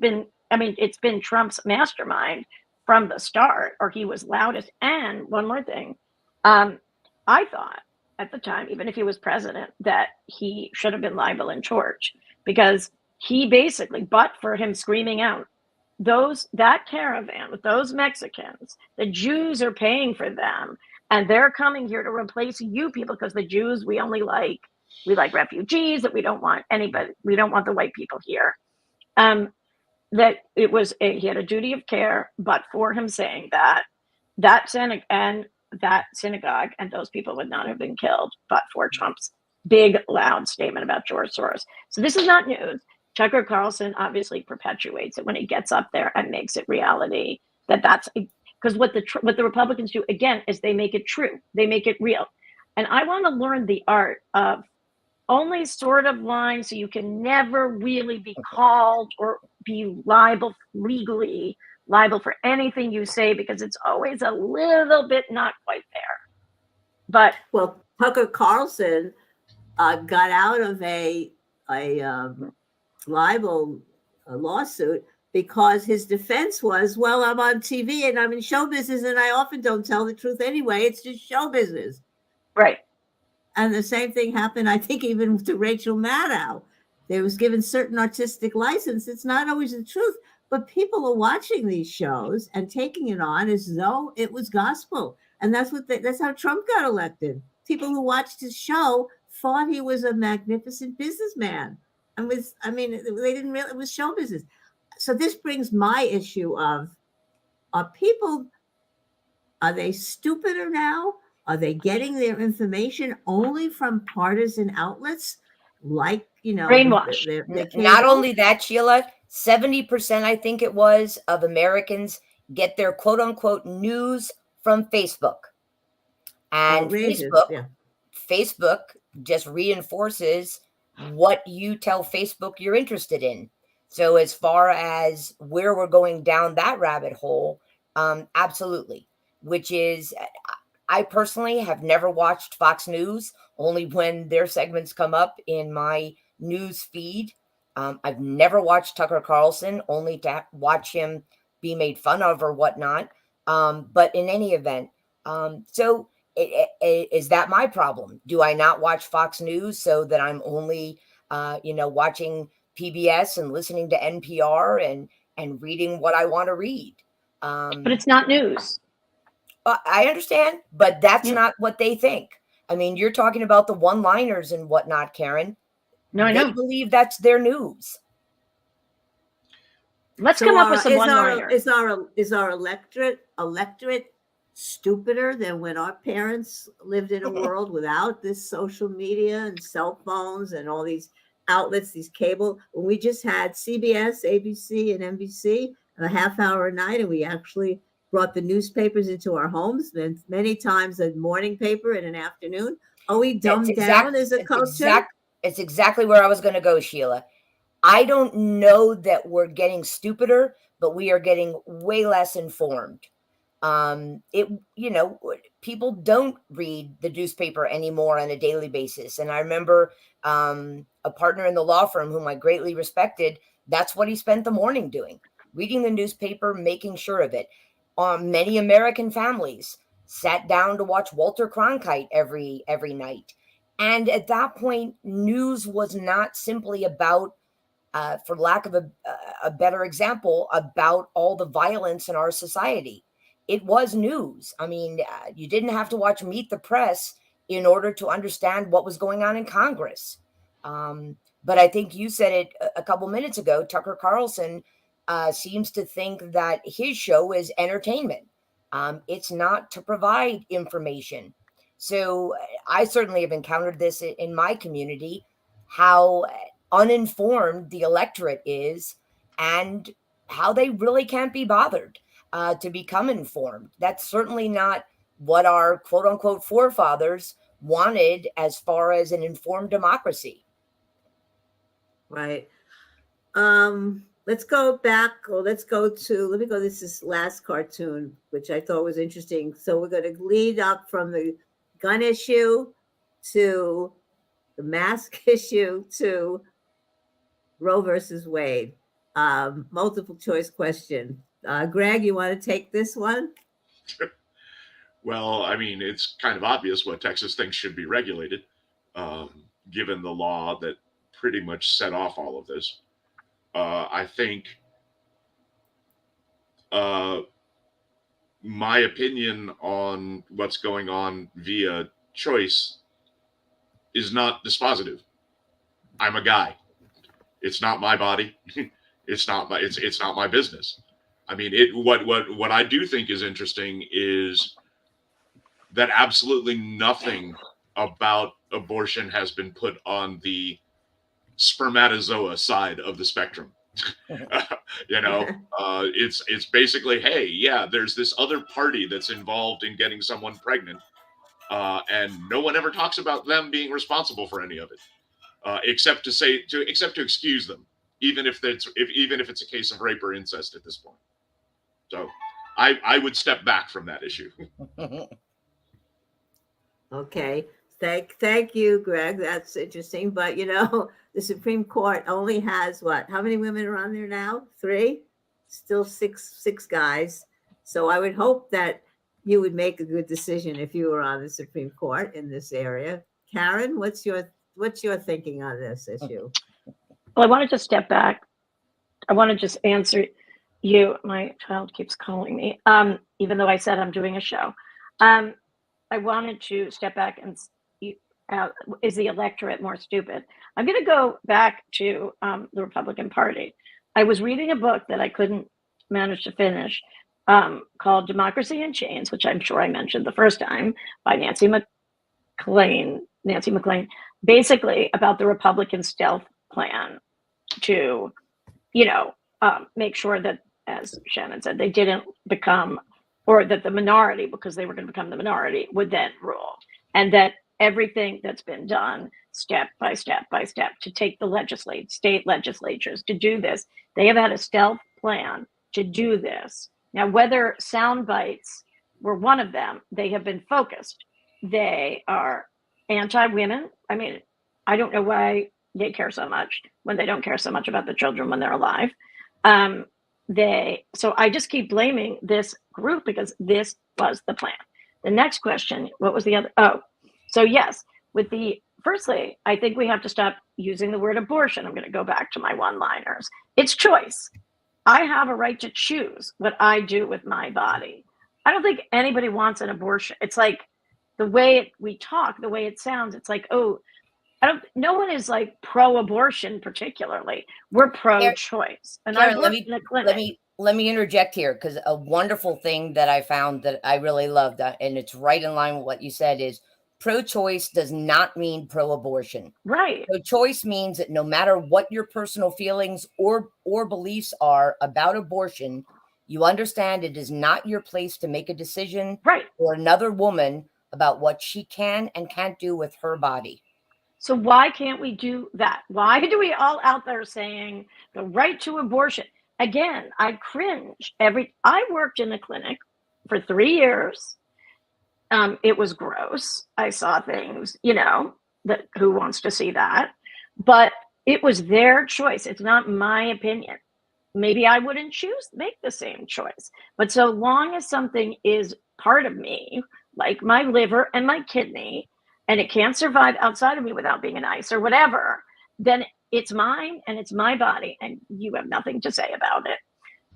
Speaker 4: been Trump's mastermind from the start, or he was loudest. And one more thing, I thought at the time, even if he was president, that he should have been liable in George, because he basically, but for him screaming out, that caravan with those Mexicans, the Jews are paying for them, and they're coming here to replace you people, because the Jews, we like refugees, that we don't want anybody, we don't want the white people here. That it was he had a duty of care, but for him saying that synagogue and those people would not have been killed, but for Trump's big, loud statement about George Soros. So this is not news. Tucker Carlson obviously perpetuates it when he gets up there and makes it reality. That's because what the Republicans do, again, is they make it true. They make it real. And I want to learn the art of only sort of lying, so you can never really be called or be legally liable for anything you say, because it's always a little bit not quite there. But
Speaker 1: Tucker Carlson got out of a libel lawsuit because his defense was, well, I'm on TV and I'm in show business, and I often don't tell the truth anyway. It's just show business.
Speaker 4: Right.
Speaker 1: And the same thing happened, I think, even to Rachel Maddow. They was given certain artistic license. It's not always the truth, but people are watching these shows and taking it on as though it was gospel. And that's how Trump got elected. People who watched his show thought he was a magnificent businessman. They didn't realize it was show business. So this brings my issue of, are they stupider now? Are they getting their information only from partisan outlets? Like,
Speaker 4: brainwashed.
Speaker 3: Not only that, Sheila, 70%, I think it was, of Americans get their quote unquote news from Facebook. And Facebook just reinforces what you tell Facebook you're interested in. So as far as where we're going down that rabbit hole, absolutely. Which is, I personally have never watched Fox News, only when their segments come up in my news feed. I've never watched Tucker Carlson, only to watch him be made fun of or whatnot. But in any event, so is that my problem? Do I not watch Fox News so that I'm only, watching PBS and listening to NPR and reading what I want to read?
Speaker 4: But it's not news.
Speaker 3: I understand, but that's not what they think. I mean, you're talking about the one-liners and whatnot, Karen.
Speaker 4: No, I
Speaker 3: They
Speaker 4: know.
Speaker 3: believe that's their news.
Speaker 4: Let's
Speaker 1: So
Speaker 4: come up with some one-liners.
Speaker 1: is our electorate stupider than when our parents lived in a world without this social media and cell phones and all these outlets, these cable, when we just had CBS, ABC, and NBC a half hour a night, and we actually brought the newspapers into our homes, and many times a morning paper and an afternoon. Are we dumbed down as a culture?
Speaker 3: It's exactly where I was going to go, Sheila. I don't know that we're getting stupider, but we are getting way less informed. People don't read the newspaper anymore on a daily basis. And I remember a partner in the law firm whom I greatly respected. That's what he spent the morning doing, reading the newspaper, making sure of it. Many American families sat down to watch Walter Cronkite every night. And at that point, news was not simply about, for lack of a better example, about all the violence in our society. It was news. I mean, you didn't have to watch Meet the Press in order to understand what was going on in Congress. But I think you said it a couple minutes ago. Tucker Carlson seems to think that his show is entertainment. It's not to provide information. So I certainly have encountered this in my community, how uninformed the electorate is and how they really can't be bothered to become informed. That's certainly not what our quote unquote forefathers wanted as far as an informed democracy.
Speaker 1: Right. Let's go back, or let me go. This is last cartoon, which I thought was interesting. So we're going to lead up from the gun issue to the mask issue to Roe versus Wade. Multiple choice question. Greg, you want to take this one?
Speaker 2: Well, I mean, it's kind of obvious what Texas thinks should be regulated, given the law that pretty much set off all of this. I think my opinion on what's going on via choice is not dispositive. I'm a guy. It's not my body. It's not my business. I mean, what I do think is interesting is that absolutely nothing about abortion has been put on the spermatozoa side of the spectrum. It's basically, hey, yeah, there's this other party that's involved in getting someone pregnant, and no one ever talks about them being responsible for any of it, except to excuse them, even if it's a case of rape or incest at this point. So I would step back from that issue.
Speaker 1: Okay. Thank you, Greg. That's interesting. But the Supreme Court only has what? How many women are on there now? 3? Still six guys. So I would hope that you would make a good decision if you were on the Supreme Court in this area. Karen, what's your thinking on this issue?
Speaker 4: Well, I want to just step back. I want to just answer you. My child keeps calling me, even though I said I'm doing a show. I wanted to step back and is the electorate more stupid? I'm going to go back to the Republican Party. I was reading a book that I couldn't manage to finish called Democracy in Chains, which I'm sure I mentioned the first time, by Nancy McLean, basically about the Republican stealth plan to, make sure that, as Shannon said, they didn't become, or that the minority, because they were going to become the minority, would then rule. And that everything that's been done step by step by step to take the state legislatures to do this, they have had a stealth plan to do this. Now, whether sound bites were one of them, they have been focused. They are anti-women. I mean, I don't know why they care so much when they don't care so much about the children when they're alive. So I just keep blaming this group because this was the plan. The next question, what was the other? Oh, so yes, firstly, I think we have to stop using the word abortion. I'm going to go back to my one-liners. It's choice. I have a right to choose what I do with my body. I don't think anybody wants an abortion. It's like the way we talk, the way it sounds, it's like, oh, no one is like pro-abortion particularly. We're pro-choice. And I
Speaker 3: Karen,
Speaker 4: worked in a clinic.
Speaker 3: let me interject here, because a wonderful thing that I found that I really loved, and it's right in line with what you said, is pro-choice does not mean pro-abortion.
Speaker 4: Right.
Speaker 3: Pro-choice means that no matter what your personal feelings or beliefs are about abortion, you understand it is not your place to make a decision
Speaker 4: Right.
Speaker 3: for another woman about what she can and can't do with her body.
Speaker 4: So why can't we do that? Why do we all out there saying the right to abortion? Again, I cringe. I worked in a clinic for 3 years. It was gross. I saw things, that who wants to see that? But it was their choice. It's not my opinion. Maybe I wouldn't make the same choice. But so long as something is part of me, like my liver and my kidney, and it can't survive outside of me without being an ice or whatever, then it's mine and it's my body, and you have nothing to say about it.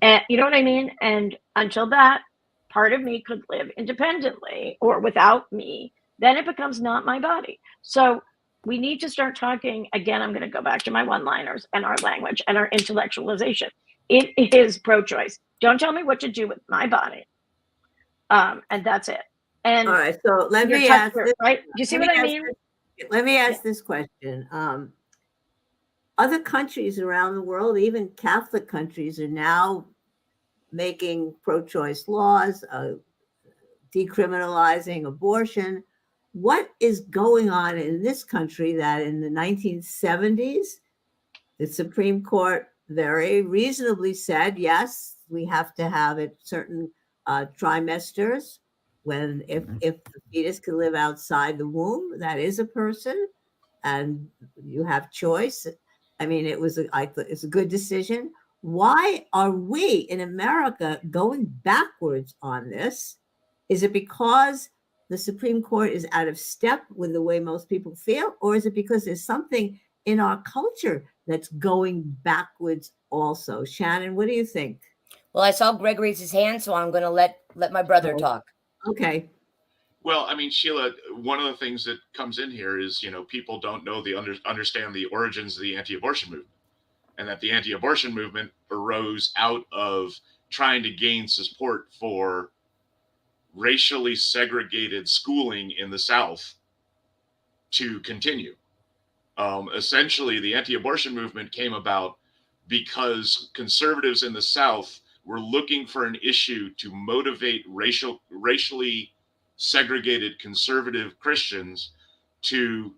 Speaker 4: And you know what I mean? And until that part of me could live independently or without me, then it becomes not my body. So we need to start talking again. I'm going to go back to my one-liners and our language and our intellectualization. It is pro-choice. Don't tell me what to do with my body. And that's it. And
Speaker 1: all right, so let me ask this,
Speaker 4: right? Do you see what I mean?
Speaker 1: Let me ask this question. Other countries around the world, even Catholic countries, are now making pro-choice laws, decriminalizing abortion. What is going on in this country that in the 1970s, the Supreme Court very reasonably said, yes, we have to have it certain trimesters when if the fetus can live outside the womb, that is a person, and you have choice. I mean, it's a good decision. Why are we in America going backwards on this? Is it because the Supreme Court is out of step with the way most people feel, or is it because there's something in our culture that's going backwards also? Shannon, what do you think?
Speaker 3: Well, I saw Greg raise his hand, so I'm going to let my brother talk.
Speaker 1: Okay.
Speaker 2: Well, I mean, Sheila, one of the things that comes in here is, people don't know understand the origins of the anti-abortion movement, and that the anti-abortion movement arose out of trying to gain support for racially segregated schooling in the South to continue. Essentially, the anti-abortion movement came about because conservatives in the South were looking for an issue to motivate racially segregated conservative Christians to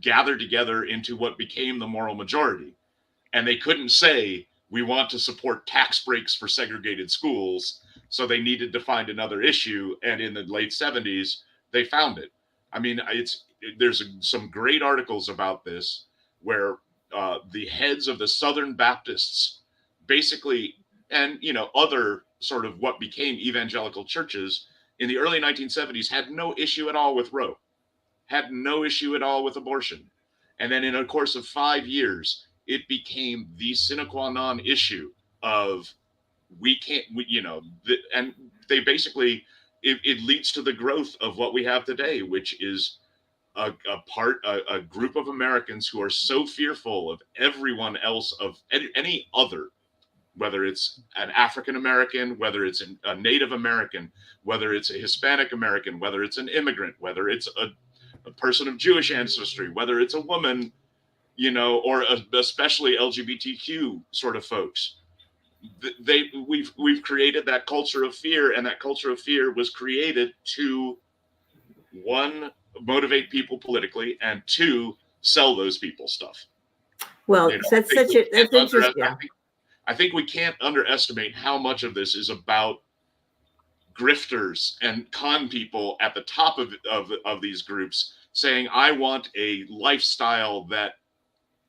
Speaker 2: gather together into what became the moral majority. And they couldn't say, we want to support tax breaks for segregated schools. So they needed to find another issue. And in the late 70s, they found it. I mean, there's some great articles about this where the heads of the Southern Baptists basically, and, other sort of what became evangelical churches in the early 1970s had no issue at all with Roe, had no issue at all with abortion. And then in a course of 5 years, it became the sine qua non issue of and they basically, it leads to the growth of what we have today, which is a group of Americans who are so fearful of everyone else, of any other, whether it's an African American, whether it's a Native American, whether it's a Hispanic American, whether it's an immigrant, whether it's a person of Jewish ancestry, whether it's a woman, or especially LGBTQ sort of folks. We've created that culture of fear, and that culture of fear was created to, one, motivate people politically, and two, sell those people stuff.
Speaker 1: Well, that's interesting. Yeah.
Speaker 2: I think we can't underestimate how much of this is about grifters and con people at the top of these groups saying, I want a lifestyle that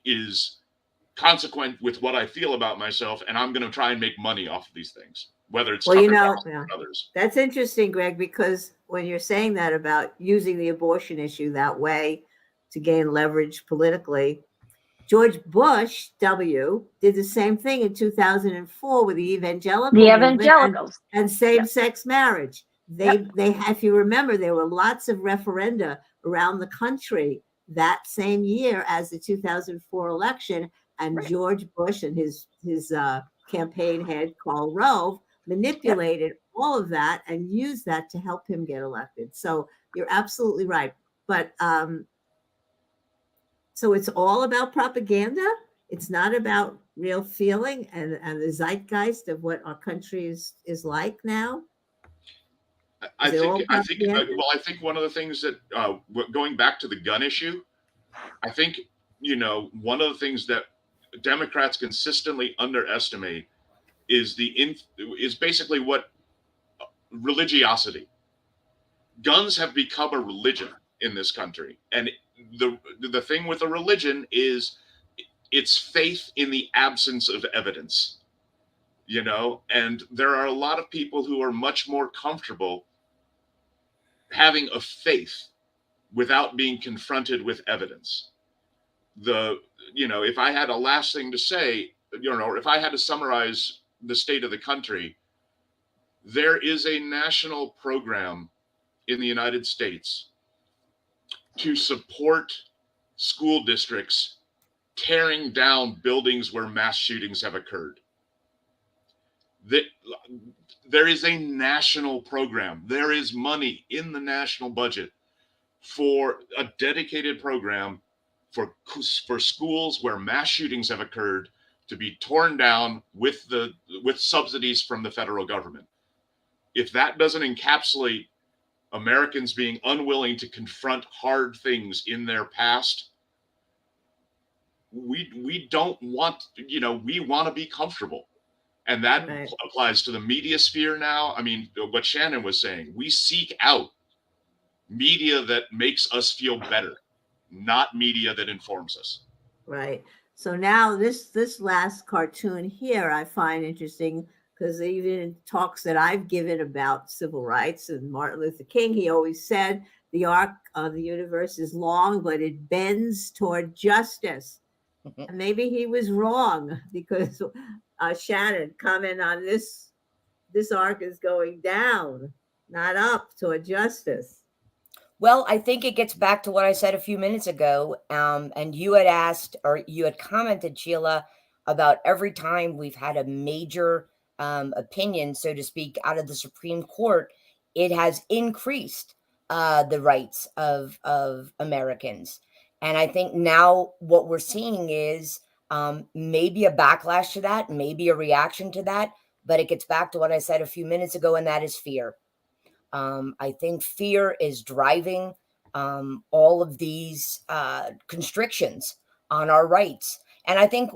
Speaker 2: is consequent with what I feel about myself, and I'm going to try and make money off of these things, whether it's or others.
Speaker 1: That's interesting, Greg, because when you're saying that about using the abortion issue that way to gain leverage politically, George Bush W. did the same thing in 2004 with the evangelicals and same-sex marriage. They, if you remember, there were lots of referenda around the country that same year as the 2004 election, and
Speaker 4: Right.
Speaker 1: George Bush and his campaign head Karl Rove manipulated all of that and used that to help him get elected. So you're absolutely right. But so it's all about propaganda. It's not about real feeling and the zeitgeist of what our country is like now.
Speaker 2: I
Speaker 1: Is it all
Speaker 2: think,
Speaker 1: propaganda?
Speaker 2: well, I think one of the things that, going back to the gun issue, I think, one of the things that Democrats consistently underestimate is is basically what religiosity. Guns have become a religion in this country, and the thing with a religion is it's faith in the absence of evidence. And there are a lot of people who are much more comfortable having a faith without being confronted with evidence. If I had a last thing to say, if I had to summarize the state of the country, there is a national program in the United States to support school districts tearing down buildings where mass shootings have occurred. There is a national program. There is money in the national budget for a dedicated program for schools where mass shootings have occurred to be torn down with subsidies from the federal government. If that doesn't encapsulate Americans being unwilling to confront hard things in their past, we don't want, we want to be comfortable. And that
Speaker 1: Right.
Speaker 2: applies to the media sphere now. I mean, what Shannon was saying, we seek out media that makes us feel better, not media that informs us.
Speaker 1: Right. So now this last cartoon here I find interesting, because even in talks that I've given about civil rights and Martin Luther King, he always said the arc of the universe is long, but it bends toward justice. And maybe he was wrong, because Shannon, comment on this. This arc is going down, not up, toward justice.
Speaker 3: Well, I think it gets back to what I said a few minutes ago. And you had asked, or you had commented, Sheila, about every time we've had a major opinion, so to speak, out of the Supreme Court, it has increased the rights of Americans. And I think now what we're seeing is maybe a backlash to that, maybe a reaction to that, but it gets back to what I said a few minutes ago, and that is fear. I think fear is driving all of these constrictions on our rights. And I think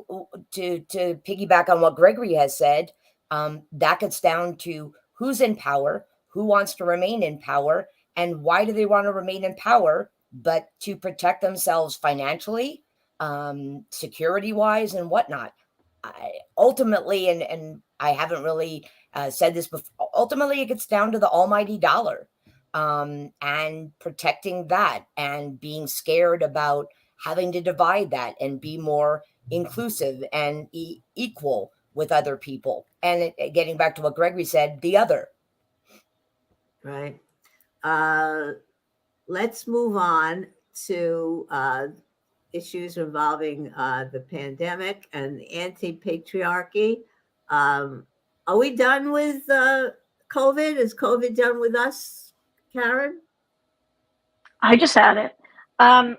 Speaker 3: to piggyback on what Gregory has said, that gets down to who's in power, who wants to remain in power, and why do they want to remain in power, but to protect themselves financially, security-wise, and whatnot. Ultimately, and I haven't really said this before, ultimately it gets down to the almighty dollar, and protecting that, and being scared about having to divide that and be more inclusive and equal with other people. And getting back to what Gregory said, the other.
Speaker 1: Right. Let's move on to issues involving the pandemic and anti-patriarchy. Are we done with COVID? Is COVID done with us, Karen?
Speaker 4: I just had it. I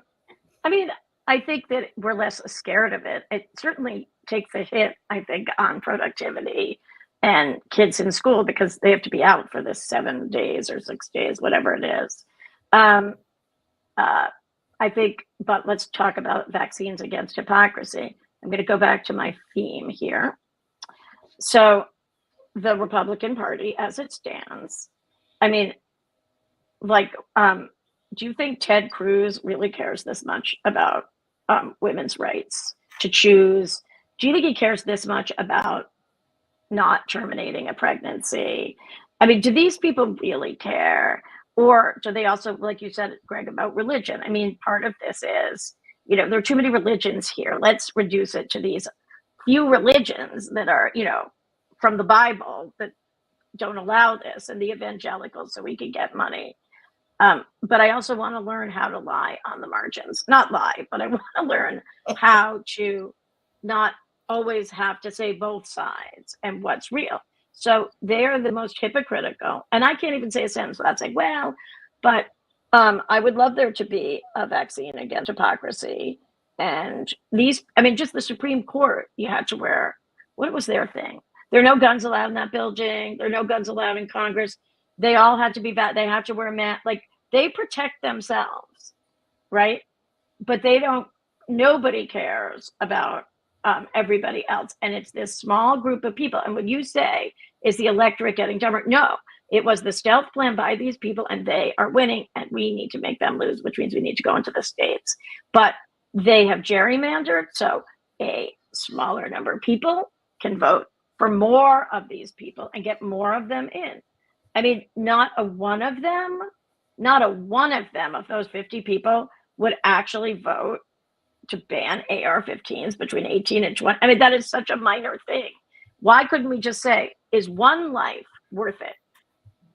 Speaker 4: mean, I think that we're less scared of it. It certainly takes a hit, I think, on productivity and kids in school, because they have to be out for this 7 days or 6 days, whatever it is. I think, but let's talk about vaccines against hypocrisy. I'm going to go back to my theme here. So the Republican Party, as it stands, I mean, like, do you think Ted Cruz really cares this much about women's rights to choose? Do you think he cares this much about not terminating a pregnancy? I mean, do these people really care? Or do they also, like you said, Greg, about religion? I mean, part of this is, there are too many religions here. Let's reduce it to these few religions that are, from the Bible, that don't allow this, and the evangelicals, so we can get money. But I also want to learn how to lie on the margins. Not lie, but I want to learn how to not always have to say both sides and what's real. So they're the most hypocritical. And I can't even say a sentence without saying, well, but I would love there to be a vaccine against hypocrisy. And these, I mean, just the Supreme Court, you had to wear, what was their thing? There are no guns allowed in that building. There are no guns allowed in Congress. They all had to be bad. They have to wear a mask. Like, they protect themselves, right? But they don't, nobody cares about everybody else. And it's this small group of people. And what you say is the electorate getting dumber. No, it was the stealth plan by these people, and they are winning, and we need to make them lose, which means we need to go into the states. But they have gerrymandered, so a smaller number of people can vote for more of these people and get more of them in. I mean, not a one of them of those 50 people would actually vote to ban AR-15s between 18 and 20. I mean, that is such a minor thing. Why couldn't we just say, is one life worth it?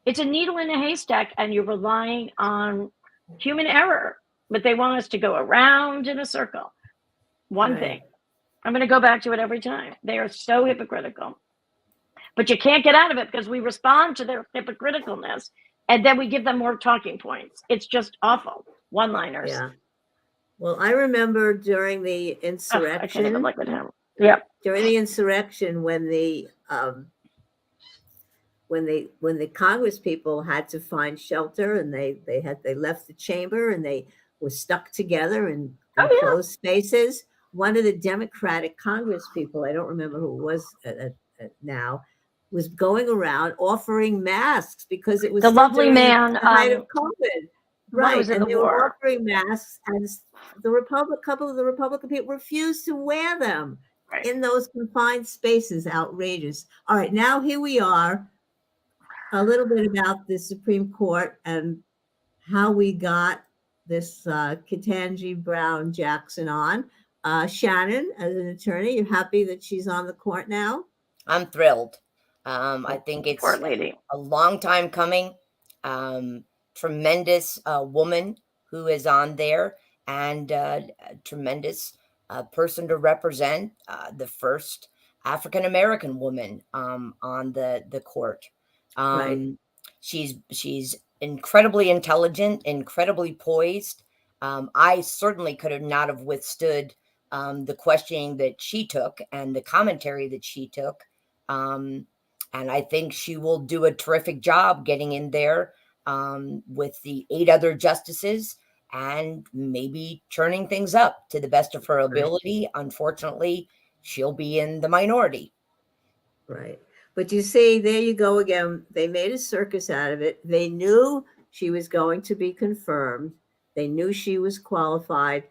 Speaker 4: It's a needle in a haystack, and you're relying on human error, but they want us to go around in a circle. One thing. I'm going to go back to it every time. They are so hypocritical. But you can't get out of it because we respond to their hypocriticalness, and then we give them more talking points. It's just awful. One-liners.
Speaker 1: Yeah. Well, I remember during the insurrection.
Speaker 4: I can't even look at him. Yeah.
Speaker 1: During the insurrection, when the Congress people had to find shelter, and they left the chamber, and they were stuck together in closed spaces. One of the Democratic Congress people, I don't remember who it was now, was going around offering masks because it was
Speaker 4: the lovely man
Speaker 1: the height of COVID. Right, and they were offering masks, and couple of the Republican people refused to wear them in those confined spaces. Outrageous. All right, now here we are. A little bit about the Supreme Court and how we got this Ketanji Brown Jackson on. Shannon, as an attorney, you're happy that she's on the court now?
Speaker 3: I'm thrilled. I think it's a long time coming. Tremendous woman who is on there, and a tremendous person to represent the first African-American woman on the court. She's incredibly intelligent, incredibly poised. I certainly could not have withstood the questioning that she took and the commentary that she took. And I think she will do a terrific job getting in there with the 8 other justices and maybe turning things up to the best of her ability. Unfortunately, she'll be in the minority.
Speaker 1: Right. But you see, there you go again. They made a circus out of it. They knew she was going to be confirmed. They knew she was qualified,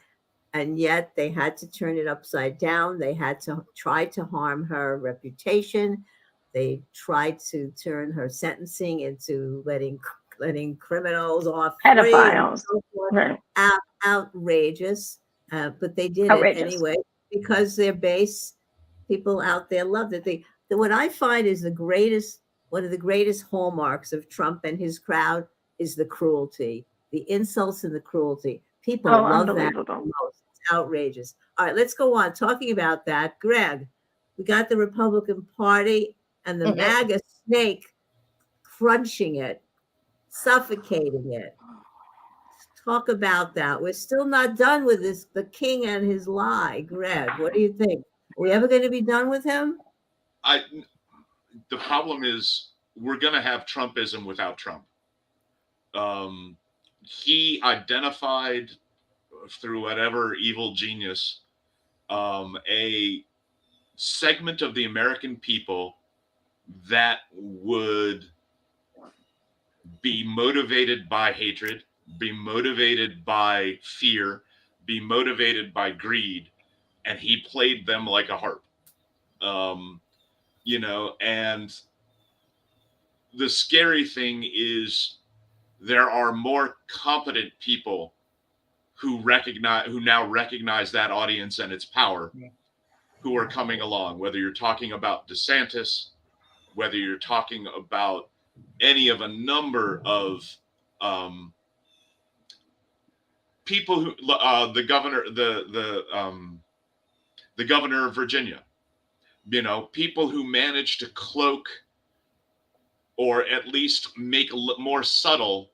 Speaker 1: and yet they had to turn it upside down. They had to try to harm her reputation. They tried to turn her sentencing into letting criminals off,
Speaker 4: pedophiles,
Speaker 1: outrageous. But they did it anyway because their base people out there loved it. What I find is one of the greatest hallmarks of Trump and his crowd is the cruelty, the insults and the cruelty. People love that the most. It's outrageous. All right, let's go on. Talking about that, Greg, we got the Republican Party and the MAGA snake crunching it, suffocating it. Talk about that. We're still not done with this, the king and his lie. Greg, what do you think? Are we ever going to be done with him?
Speaker 2: The problem is we're going to have Trumpism without Trump. He identified through whatever evil genius a segment of the American people that would be motivated by hatred, be motivated by fear, be motivated by greed, and he played them like a harp. And the scary thing is there are more competent people who now recognize that audience and its power, who are coming along, whether you're talking about DeSantis, whether you're talking about any of a number of people who the governor of Virginia, people who managed to cloak or at least make more subtle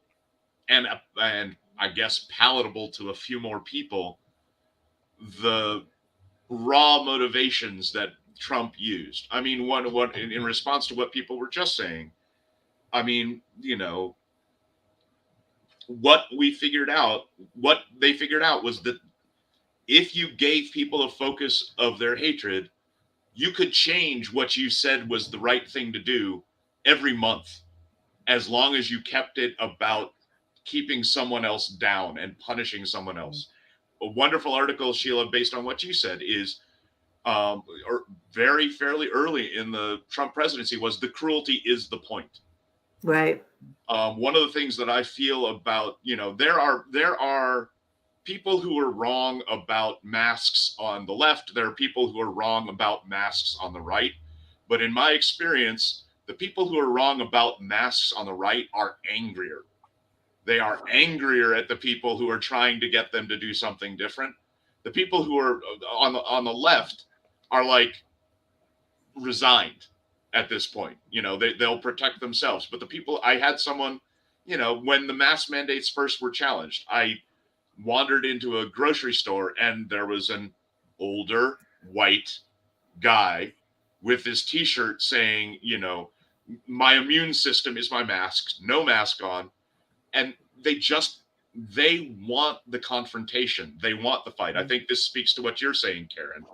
Speaker 2: and I guess palatable to a few more people the raw motivations that Trump used. I mean, one in response to what people were just saying. I mean, what they figured out was that if you gave people a focus of their hatred, you could change what you said was the right thing to do every month, as long as you kept it about keeping someone else down and punishing someone else. A wonderful article, Sheila, based on what you said, is or fairly early in the Trump presidency, was the cruelty is the point.
Speaker 1: Right.
Speaker 2: One of the things that I feel about, there are people who are wrong about masks on the left. There are people who are wrong about masks on the right. But in my experience, the people who are wrong about masks on the right are angrier. They are angrier at the people who are trying to get them to do something different. The people who are on the left are like resigned at this point. They'll protect themselves. But the people, I had someone, when the mask mandates first were challenged, I wandered into a grocery store and there was an older white guy with his t-shirt saying, my immune system is my mask, no mask on. And they want the confrontation. They want the fight. I think this speaks to what you're saying, Karen,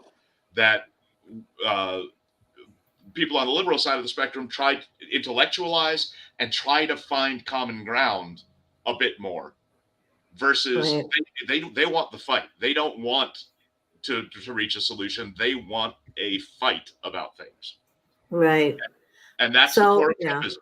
Speaker 2: that people on the liberal side of the spectrum try to intellectualize and try to find common ground a bit more versus
Speaker 1: Right.
Speaker 2: they want the fight. They don't want to reach a solution. They want a fight about things.
Speaker 1: Right.
Speaker 2: And that's
Speaker 1: So,
Speaker 2: the core of
Speaker 1: yeah.
Speaker 2: Trumpism.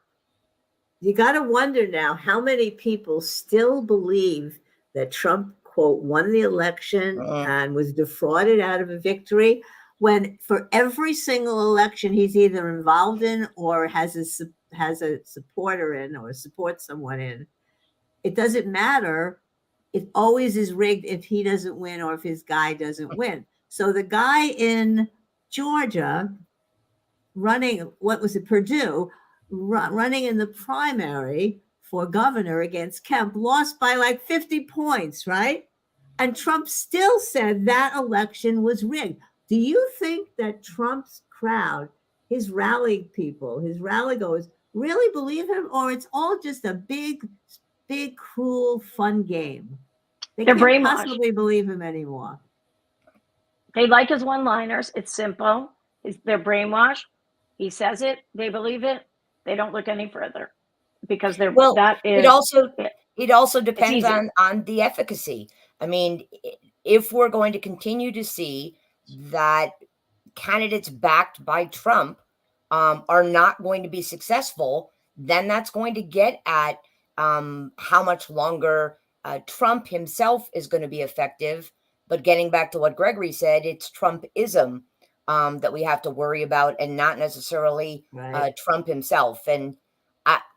Speaker 1: You got to wonder now how many people still believe that Trump, quote, won the election and was defrauded out of a victory, when for every single election he's either involved in or has a supporter in or supports someone in. It doesn't matter. It always is rigged if he doesn't win or if his guy doesn't win. So the guy in Georgia running, Purdue, running in the primary for governor against Kemp, lost by like 50 points, right? And Trump still said that election was rigged. Do you think that Trump's crowd, his rally goers, really believe him, or it's all just a big, cruel, fun game? They
Speaker 4: They're
Speaker 1: can't
Speaker 4: brainwashed.
Speaker 1: possibly believe him anymore.
Speaker 4: They like his one-liners. It's simple. They're brainwashed. He says it. They believe it. They don't look any further because they're
Speaker 3: it also depends on the efficacy. I mean, if we're going to continue to see that candidates backed by Trump are not going to be successful, then that's going to get at how much longer Trump himself is going to be effective. But getting back to what Gregory said, it's Trumpism that we have to worry about, and not necessarily Trump himself. And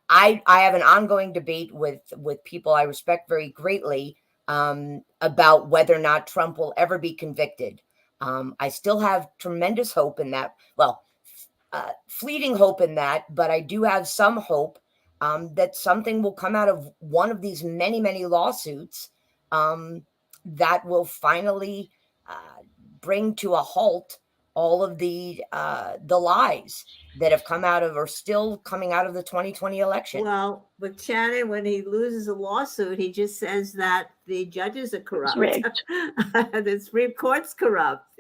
Speaker 3: I have an ongoing debate with people I respect very greatly about whether or not Trump will ever be convicted. I still have tremendous hope in that. Well, fleeting hope in that, but I do have some hope that something will come out of one of these many, many lawsuits that will finally bring to a halt all of the lies that have come out of or still coming out of the 2020 election.
Speaker 1: Well, but Shannon, when he loses a lawsuit, he just says that the judges are corrupt. The Supreme Court's corrupt.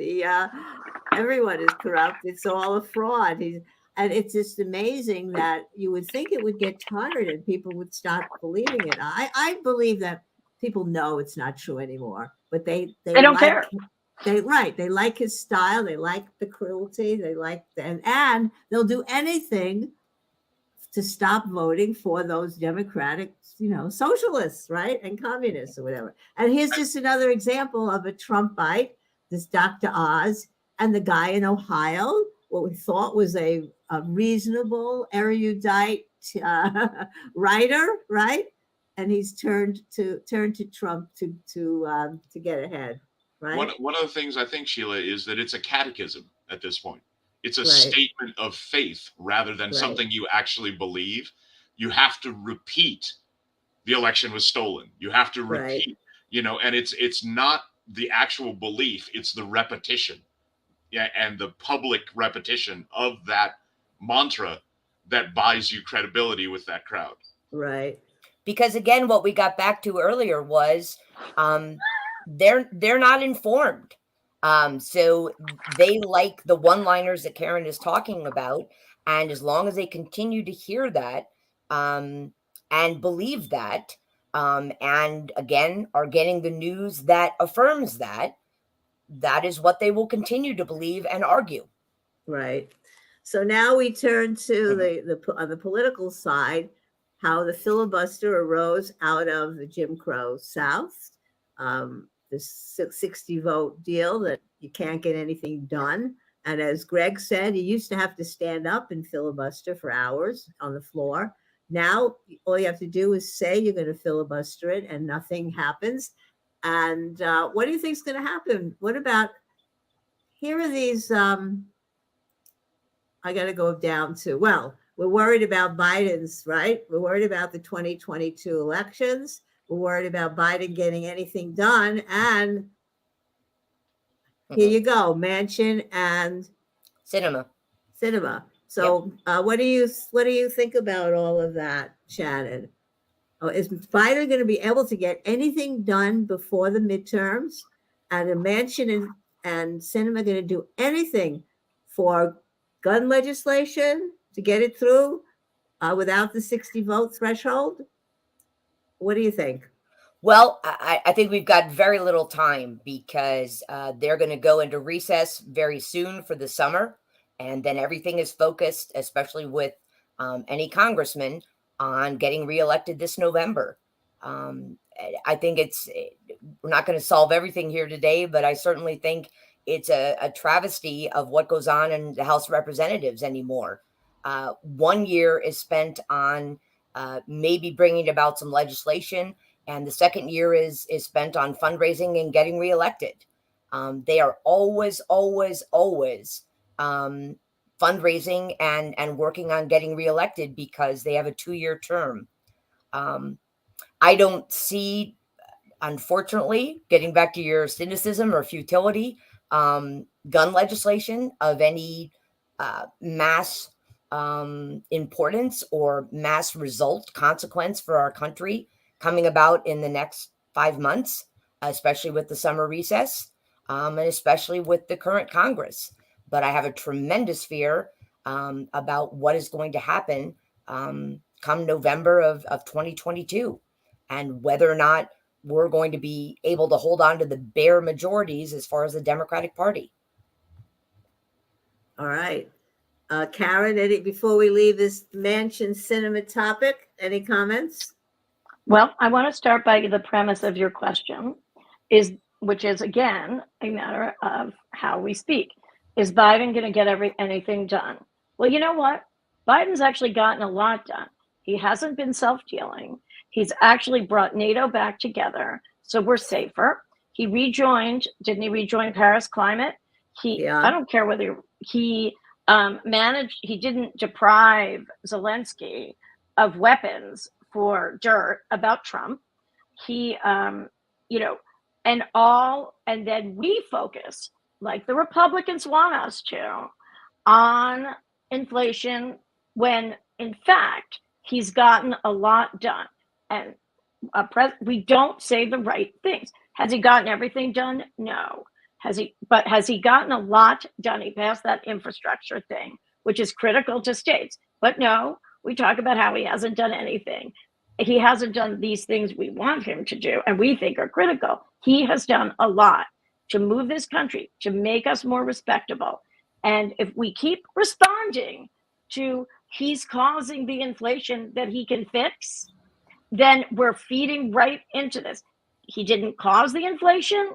Speaker 1: Everyone is corrupt. It's all a fraud. And it's just amazing that you would think it would get tired and people would stop believing it. I believe that people know it's not true anymore, but they
Speaker 4: don't care.
Speaker 1: They like his style. They like the cruelty. They like and they'll do anything to stop voting for those Democratic, socialists, right, and communists or whatever. And here's just another example of a Trumpite, this Dr. Oz, and the guy in Ohio, what we thought was a reasonable, erudite writer, right? and he's turned to Trump to get ahead, right?
Speaker 2: One of the things I think, Sheila, is that it's a catechism at this point. It's a
Speaker 1: Right.
Speaker 2: statement of faith rather than
Speaker 1: Right.
Speaker 2: something you actually believe. You have to repeat the election was stolen. You have to repeat,
Speaker 1: Right.
Speaker 2: you know, and it's not the actual belief, it's the repetition. Yeah, and the public repetition of that mantra that buys you credibility with that crowd.
Speaker 1: Right.
Speaker 3: Because again, what we got back to earlier was they're not informed. So they like the one-liners that Karen is talking about, and as long as they continue to hear that and believe that, and again are getting the news that affirms that, that is what they will continue to believe and argue.
Speaker 1: Right. So now we turn to the on the political side, how the filibuster arose out of the Jim Crow South, the 60 vote deal that you can't get anything done. And as Greg said, you used to have to stand up and filibuster for hours on the floor. Now, all you have to do is say you're going to filibuster it and nothing happens. And what do you think is going to happen? What about, here are these, I got to go down to, well, we're worried about Biden's, right? We're worried about the 2022 elections. We're worried about Biden getting anything done. And here you go, Manchin and
Speaker 3: Cinema.
Speaker 1: So what do you think about all of that, Shannon? Oh, is Biden going to be able to get anything done before the midterms? And Manchin and Sinema going to do anything for gun legislation to get it through without the 60 vote threshold? What do you think?
Speaker 3: Well, I think we've got very little time because they're going to go into recess very soon for the summer. And then everything is focused, especially with any congressman, on getting reelected this November. I think we're not going to solve everything here today, but I certainly think it's a travesty of what goes on in the House of Representatives anymore. 1 year is spent on maybe bringing about some legislation, and the second year is spent on fundraising and getting reelected. They are always fundraising and working on getting reelected because they have a 2-year term. I don't see, unfortunately, getting back to your cynicism or futility, gun legislation of any mass importance or mass result consequence for our country coming about in the next 5 months, especially with the summer recess, and especially with the current Congress. But I have a tremendous fear about what is going to happen come November of 2022, and whether or not we're going to be able to hold on to the bare majorities as far as the Democratic Party.
Speaker 1: All right. Karen, before we leave this Manchin cinema topic, any comments?
Speaker 4: Well, I want to start by the premise of your question, which is, again, a matter of how we speak. Is Biden going to get anything done? Well, you know what? Biden's actually gotten a lot done. He hasn't been self-dealing. He's actually brought NATO back together, so we're safer. He didn't he rejoin Paris Climate? I don't care whether he he didn't deprive Zelensky of weapons for dirt about Trump. He, and then we focus, like the Republicans want us to, on inflation when, in fact, he's gotten a lot done. And we don't say the right things. Has he gotten everything done? No. Has he gotten a lot done? He passed that infrastructure thing, which is critical to states. But no, we talk about how he hasn't done anything. He hasn't done these things we want him to do and we think are critical. He has done a lot to move this country, to make us more respectable. And if we keep responding to he's causing the inflation that he can fix, then we're feeding right into this. He didn't cause the inflation.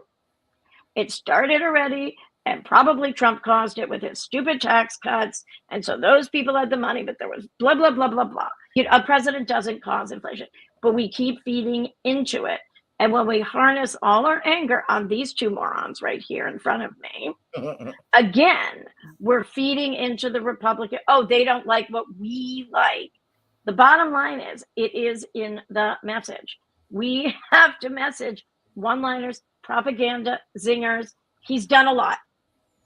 Speaker 4: It started already, and probably Trump caused it with his stupid tax cuts. And so those people had the money, but there was blah, blah, blah, blah, blah. A president doesn't cause inflation. but we keep feeding into it. And when we harness all our anger on these two morons right here in front of me, again, we're feeding into the Republican. Oh, they don't like what we like. The bottom line is, it is in the message. We have to message one-liners, propaganda, zingers. He's done a lot.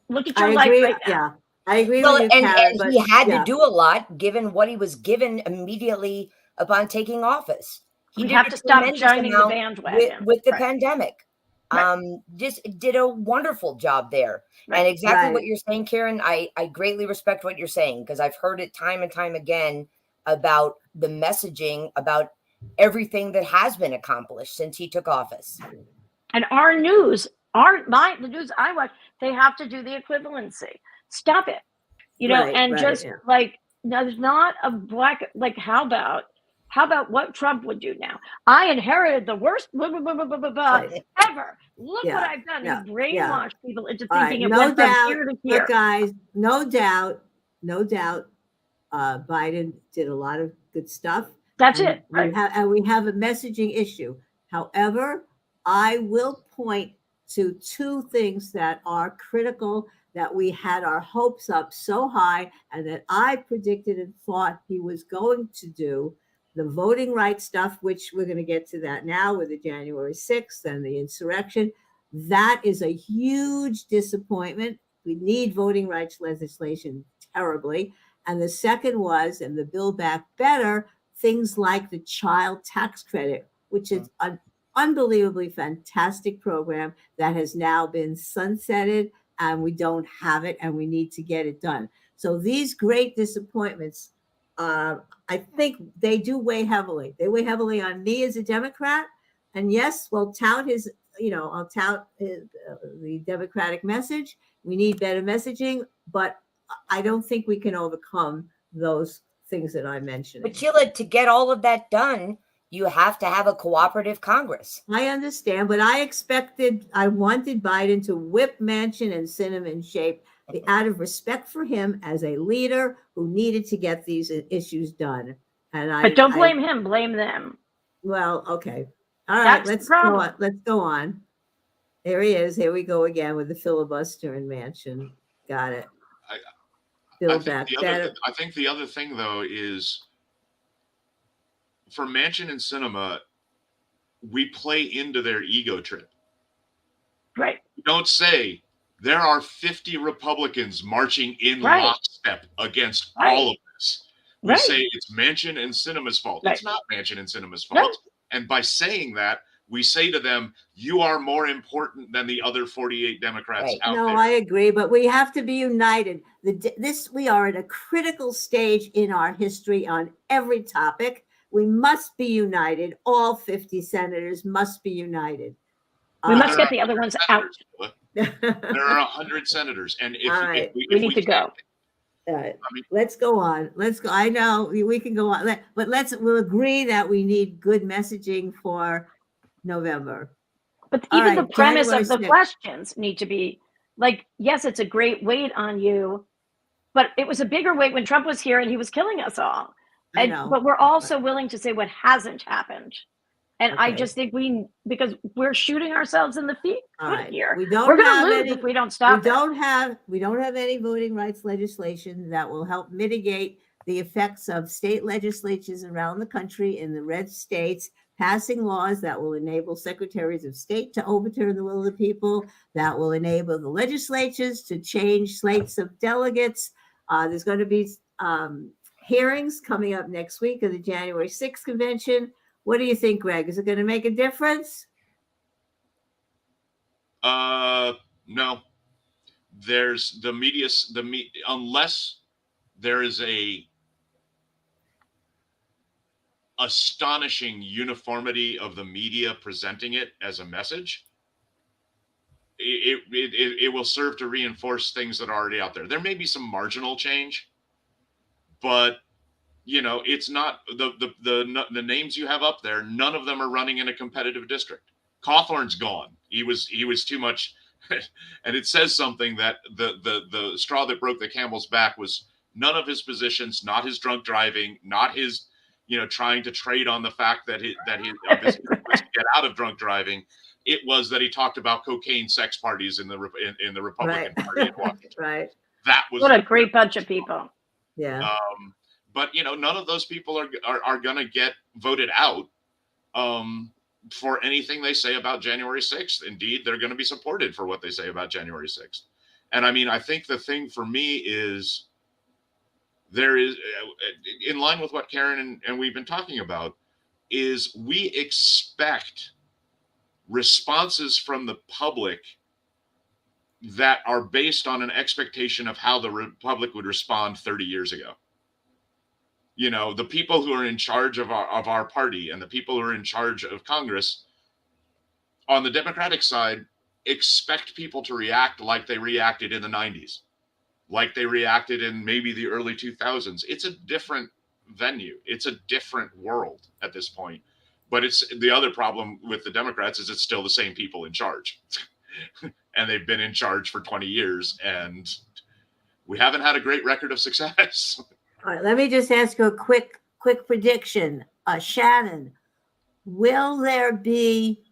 Speaker 4: Look at your life right now.
Speaker 1: Yeah, I agree
Speaker 3: Well,
Speaker 1: with you, Karen.
Speaker 3: and
Speaker 1: But
Speaker 3: he had
Speaker 1: yeah.
Speaker 3: to do a lot given what he was given immediately upon taking office. He
Speaker 4: We
Speaker 3: did
Speaker 4: have
Speaker 3: a
Speaker 4: to stop
Speaker 3: tremendous
Speaker 4: joining the
Speaker 3: amount
Speaker 4: bandwagon.
Speaker 3: with the
Speaker 4: Right.
Speaker 3: pandemic.
Speaker 4: Right.
Speaker 3: Just did a wonderful job there.
Speaker 4: Right.
Speaker 3: And exactly what
Speaker 1: Right.
Speaker 3: you're saying, Karen, I greatly respect what you're saying, because I've heard it time and time again about the messaging about everything that has been accomplished since he took office.
Speaker 4: And our news, the news I watch, they have to do the equivalency. Stop it. You know,
Speaker 1: Right,
Speaker 4: and
Speaker 1: right,
Speaker 4: just
Speaker 1: yeah.
Speaker 4: like, there's not a black, like, how about what Trump would do now? I inherited the worst blah, blah, blah, blah, blah, blah, blah,
Speaker 1: Right.
Speaker 4: ever. Look
Speaker 1: Yeah,
Speaker 4: what I've done.
Speaker 1: yeah,
Speaker 4: You brainwashed people into
Speaker 1: All right,
Speaker 4: thinking it
Speaker 1: no
Speaker 4: went from
Speaker 1: doubt.
Speaker 4: here to here.
Speaker 1: Look, guys, no doubt. Biden did a lot of good stuff.
Speaker 4: That's
Speaker 1: and
Speaker 4: it. Right.
Speaker 1: We have a messaging issue. However, I will point to two things that are critical, that we had our hopes up so high and that I predicted and thought he was going to do. The voting rights stuff, which we're going to get to that now with the January 6th and the insurrection. That is a huge disappointment. We need voting rights legislation terribly. And the second was, and the Build Back Better, things like the child tax credit, which is an unbelievably fantastic program that has now been sunsetted, and we don't have it, and we need to get it done. So these great disappointments, I think they do weigh heavily. They weigh heavily on me as a Democrat. And yes, I'll tout the Democratic message. We need better messaging, but I don't think we can overcome those things that I mentioned.
Speaker 3: But Sheila, to get all of that done, you have to have a cooperative Congress.
Speaker 1: I understand, but I wanted Biden to whip Manchin and Sinema in shape out of respect for him as a leader who needed to get these issues done.
Speaker 4: But don't blame him, blame them.
Speaker 1: Well, okay. All right, let's go on. Let's go on. There he is. Here we go again with the filibuster and Manchin. Got it.
Speaker 2: I think the other thing, though, is for Manchin and Sinema, we play into their ego trip.
Speaker 4: Right.
Speaker 2: We don't say there are 50 Republicans marching in
Speaker 4: Right.
Speaker 2: lockstep against
Speaker 4: Right.
Speaker 2: all of this. We
Speaker 4: Right.
Speaker 2: say it's Manchin and Sinema's fault.
Speaker 4: Right.
Speaker 2: It's not Manchin and Sinema's fault.
Speaker 4: No.
Speaker 2: And by saying that, we say to them, you are more important than the other 48 Democrats
Speaker 3: Right.
Speaker 2: out
Speaker 1: No,
Speaker 2: there.
Speaker 1: I agree, but we have to be united. We are at a critical stage in our history on every topic. We must be united. All 50 senators must be united.
Speaker 4: We must get the other ones out.
Speaker 2: There are 100 senators, and if,
Speaker 1: All right.
Speaker 2: if we
Speaker 4: need to go.
Speaker 1: Let's go on. Let's go. I know we can go on, but we'll agree that we need good messaging for November.
Speaker 4: But
Speaker 1: All
Speaker 4: even
Speaker 1: right,
Speaker 4: the premise of the
Speaker 1: January 6th.
Speaker 4: questions need to be like, yes, it's a great weight on you, but it was a bigger weight when Trump was here and he was killing us all.
Speaker 1: I know.
Speaker 4: But we're also willing to say what hasn't happened. And I
Speaker 1: Okay.
Speaker 4: just think because we're shooting ourselves in the feet
Speaker 1: All right.
Speaker 4: here.
Speaker 1: We don't
Speaker 4: We're going
Speaker 1: have
Speaker 4: to lose
Speaker 1: any-
Speaker 4: if we don't stop
Speaker 1: We
Speaker 4: it.
Speaker 1: don't have any voting rights legislation that will help mitigate the effects of state legislatures around the country in the red states passing laws that will enable secretaries of state to overturn the will of the people, that will enable the legislatures to change slates of delegates. There's going to be hearings coming up next week of the January 6th convention. What do you think, Greg? Is it going to make a difference?
Speaker 2: No. There's unless there is a astonishing uniformity of the media presenting it as a message, it will serve to reinforce things that are already out there. There may be some marginal change, but it's not the names you have up there. None of them are running in a competitive district. Cawthorn's gone. He was too much, and it says something that the straw that broke the camel's back was none of his positions, not his drunk driving, not his trying to trade on the fact that his was to get out of drunk driving. It was that he talked about cocaine sex parties in the Republican Party in Washington.
Speaker 1: Right.
Speaker 2: That was
Speaker 4: What a great bunch of people.
Speaker 1: Yeah.
Speaker 2: But none of those people are going to get voted out for anything they say about January 6th. Indeed, they're going to be supported for what they say about January 6th. And I mean, I think the thing for me is there is, in line with what Karen and we've been talking about, is we expect responses from the public that are based on an expectation of how the public would respond 30 years ago. The people who are in charge of our party and the people who are in charge of Congress on the Democratic side expect people to react like they reacted in the 90s, like they reacted in maybe the early 2000s. It's a different venue. It's a different world at this point. But it's the other problem with the Democrats is it's still the same people in charge. And they've been in charge for 20 years, and we haven't had a great record of success.
Speaker 1: All right, let me just ask you a quick prediction. Shannon, will there be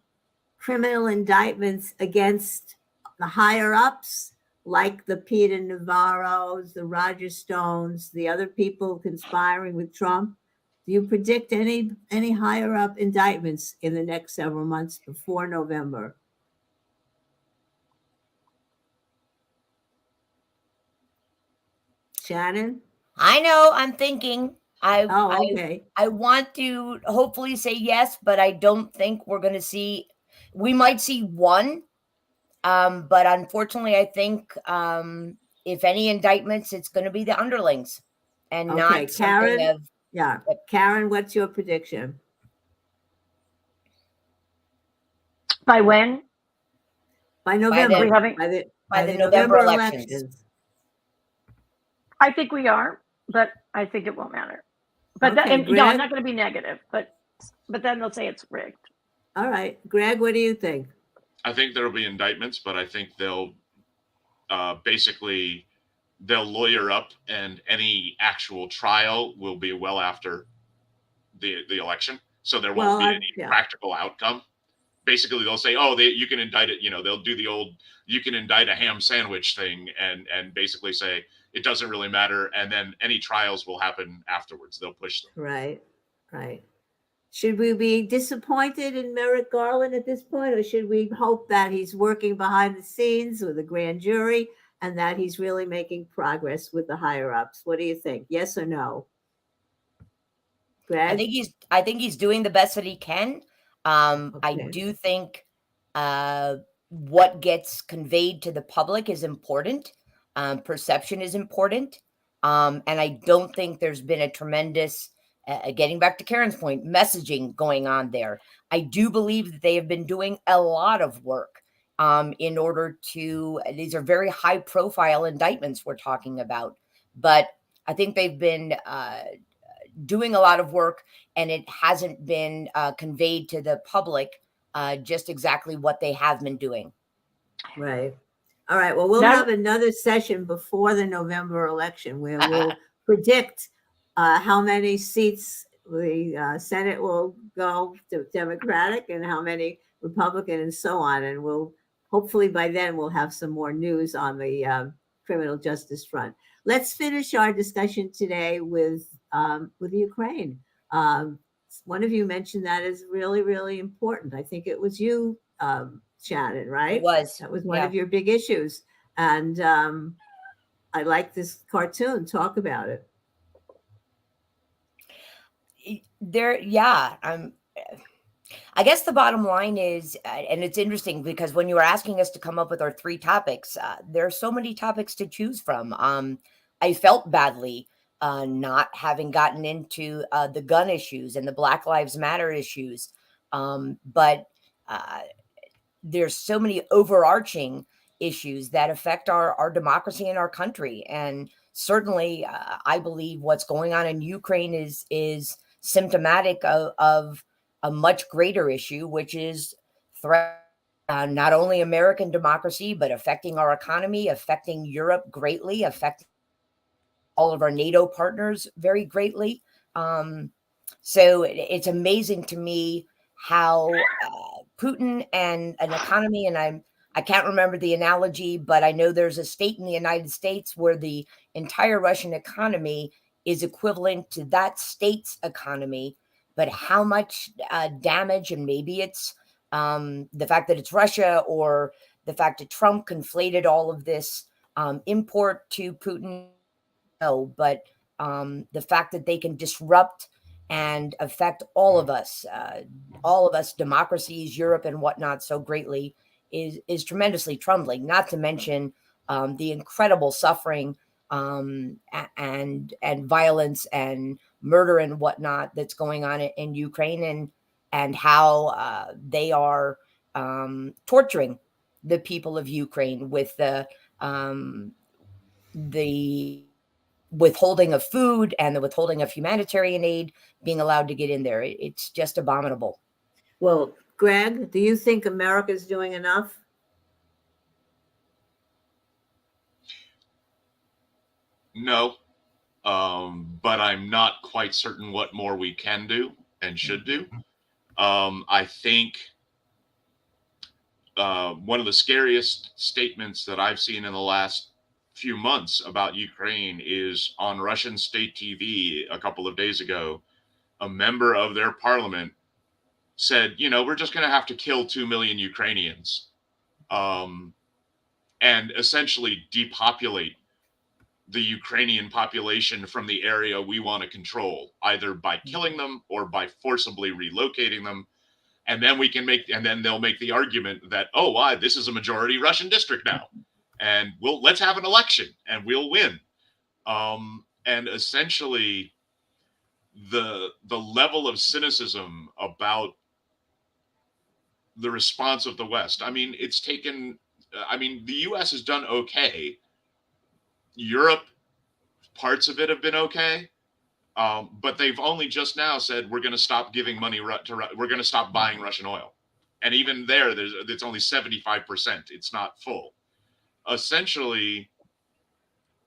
Speaker 1: criminal indictments against the higher ups, like the Peter Navarros, the Roger Stones, the other people conspiring with Trump? Do you predict any higher up indictments in the next several months before November? Shannon?
Speaker 3: I know, I'm thinking.
Speaker 1: Okay.
Speaker 3: I want to hopefully say yes, but I don't think we're going to see. We might see one, but unfortunately, I think if any indictments, it's going to be the underlings, and not something
Speaker 1: Karen? Yeah, Karen, what's your prediction?
Speaker 4: By when?
Speaker 1: By November.
Speaker 3: By the November elections.
Speaker 4: I think we are, but I think it won't matter. But
Speaker 1: Okay,
Speaker 4: I'm not going to be negative, but then they'll say it's rigged.
Speaker 1: All right, Greg, what do you think?
Speaker 2: I think there will be indictments, but I think they'll basically they'll lawyer up, and any actual trial will be well after the election, so there won't be any practical outcome. Basically, they'll say, you can indict it. They'll do the old "you can indict a ham sandwich" thing, and basically say it doesn't really matter, and then any trials will happen afterwards. They'll push them.
Speaker 1: Right. Should we be disappointed in Merrick Garland at this point, or should we hope that he's working behind the scenes with a grand jury and that he's really making progress with the higher ups? What do you think? Yes or no? Greg?
Speaker 3: I think he's doing the best that he can.
Speaker 1: Okay.
Speaker 3: I do think what gets conveyed to the public is important. Perception is important. And I don't think there's been a tremendous, getting back to Karen's point, messaging going on there. I do believe that they have been doing a lot of work in order to, these are very high profile indictments we're talking about, but I think they've been doing a lot of work, and it hasn't been conveyed to the public just exactly what they have been doing.
Speaker 1: Right. All right. Well, we'll have another session before the November election where we'll predict how many seats the Senate will go to Democratic and how many Republican and so on. And hopefully by then we'll have some more news on the criminal justice front. Let's finish our discussion today with Ukraine. One of you mentioned that is really, really important. I think it was you, Shannon, right?
Speaker 3: It was.
Speaker 1: That was one of your big issues. And I like this cartoon. Talk about it.
Speaker 3: I guess the bottom line is, and it's interesting because when you were asking us to come up with our 3 topics, there are so many topics to choose from. I felt badly not having gotten into the gun issues and the Black Lives Matter issues. But there's so many overarching issues that affect our democracy and our country. And certainly, I believe what's going on in Ukraine is symptomatic of a much greater issue, which is threat not only American democracy, but affecting our economy, affecting Europe greatly, affecting all of our NATO partners very greatly. So it's amazing to me how Putin and an economy, and I can't remember the analogy, but I know there's a state in the United States where the entire Russian economy is equivalent to that state's economy, but how much damage, and maybe it's the fact that it's Russia or the fact that Trump conflated all of this import to Putin, no, but the fact that they can disrupt and affect all of us, democracies, Europe, and whatnot, so greatly is tremendously troubling. Not to mention the incredible suffering and violence and murder and whatnot that's going on in Ukraine, and how they are torturing the people of Ukraine with the withholding of food and the withholding of humanitarian aid being allowed to get in there. It's just abominable.
Speaker 1: Well, Greg, do you think America's doing enough?
Speaker 2: No, but I'm not quite certain what more we can do and should do. I think one of the scariest statements that I've seen in the last few months about Ukraine is on Russian state TV a couple of days ago. A member of their parliament said, we're just going to have to kill 2 million Ukrainians and essentially depopulate the Ukrainian population from the area we want to control, either by killing them or by forcibly relocating them. And then they'll make the argument that, this is a majority Russian district now, and let's have an election and we'll win. And essentially the level of cynicism about the response of the West. The US has done okay. Europe, parts of it have been okay. But they've only just now said we're going to stop giving money we're going to stop buying Russian oil, and even there, it's only 75%. It's not full. Essentially,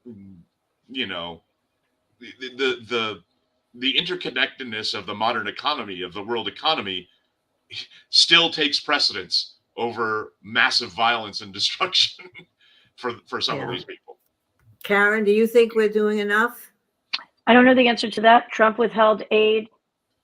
Speaker 2: the interconnectedness of the modern economy, of the world economy, still takes precedence over massive violence and destruction for some of these people.
Speaker 1: Karen, do you think we're doing enough?
Speaker 4: I don't know the answer to that. Trump withheld aid.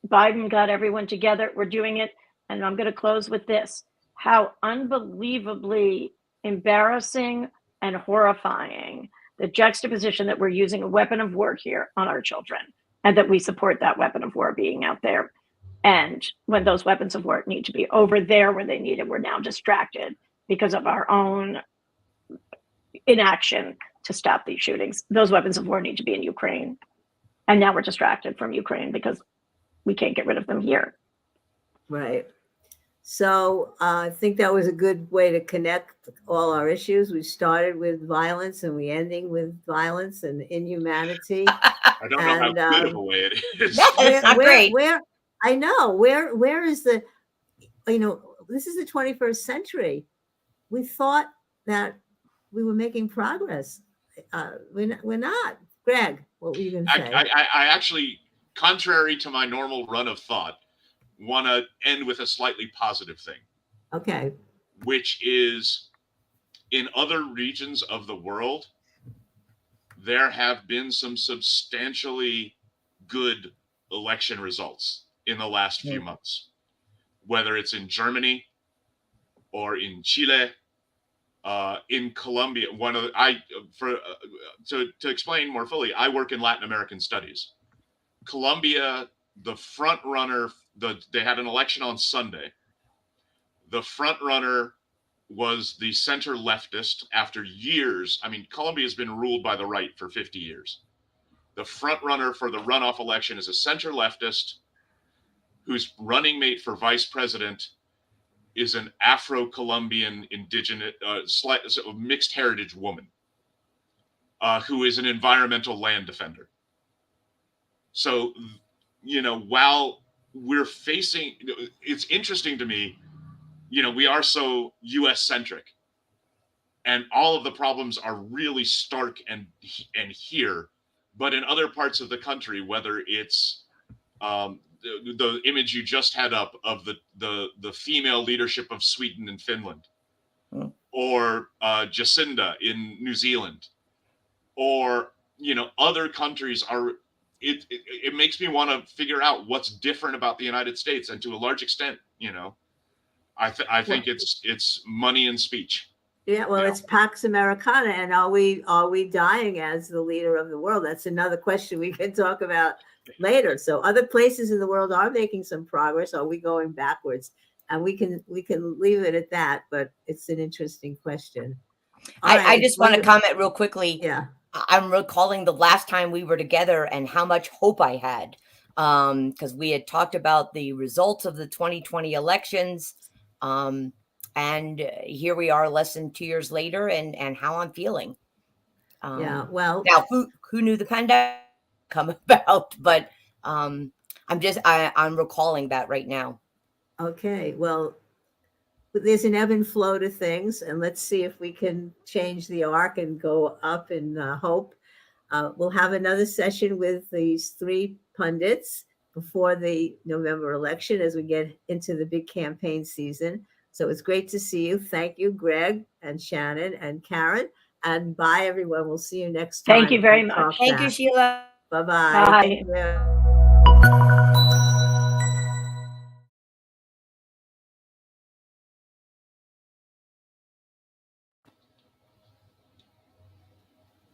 Speaker 4: Biden got everyone together. We're doing it. And I'm going to close with this. How unbelievably embarrassing and horrifying the juxtaposition that we're using a weapon of war here on our children, and that we support that weapon of war being out there. And when those weapons of war need to be over there where they need it, we're now distracted because of our own inaction to stop these shootings. Those weapons of war need to be in Ukraine. And now we're distracted from Ukraine because we can't get rid of them here.
Speaker 1: Right. So I think that was a good way to connect all our issues. We started with violence and we're ending with violence and inhumanity.
Speaker 2: I don't know how good of a way it is.
Speaker 3: It's not great.
Speaker 1: I know. Where is this is the 21st century. We thought that we were making progress. We're not. Greg, what were you going to say?
Speaker 2: I actually, contrary to my normal run of thought, want to end with a slightly positive thing.
Speaker 1: Okay.
Speaker 2: Which is, in other regions of the world, there have been some substantially good election results in the last few months, whether it's in Germany or in Chile. In Colombia, to explain more fully, I work in Latin American studies. Colombia, the front runner, they had an election on Sunday. The front runner was the center leftist after years. Colombia has been ruled by the right for 50 years. The front runner for the runoff election is a center leftist whose running mate for vice president is an Afro-Colombian indigenous, mixed heritage woman who is an environmental land defender. So, while we're facing, it's interesting to me, we are so US-centric, and all of the problems are really stark and here, but in other parts of the country, whether it's the image you just had up of the female leadership of Sweden and Finland, or Jacinda in New Zealand, or other countries are. It makes me want to figure out what's different about the United States, and to a large extent, I think it's money and speech.
Speaker 1: Yeah, well, it's Pax Americana, and are we dying as the leader of the world? That's another question we can talk about later. So other places in the world are making some progress. Are we going backwards? And we can leave it at that, but it's an interesting question.
Speaker 3: I just want to comment real quickly.
Speaker 1: Yeah.
Speaker 3: I'm recalling the last time we were together and how much hope I had, because we had talked about the results of the 2020 elections. And here we are less than 2 years later, and how I'm feeling.
Speaker 1: Yeah, well,
Speaker 3: now who knew the pandemic come about? But I'm recalling that right now.
Speaker 1: Okay, well, there's an ebb and flow to things, and let's see if we can change the arc and go up in hope. We'll have another session with these three pundits before the November election as we get into the big campaign season. So it's great to see you. Thank you, Greg and Shannon and Karen. And bye, everyone. We'll see you next time.
Speaker 4: Thank you very much.
Speaker 3: Thank you, Sheila.
Speaker 1: Bye-bye.
Speaker 4: Bye.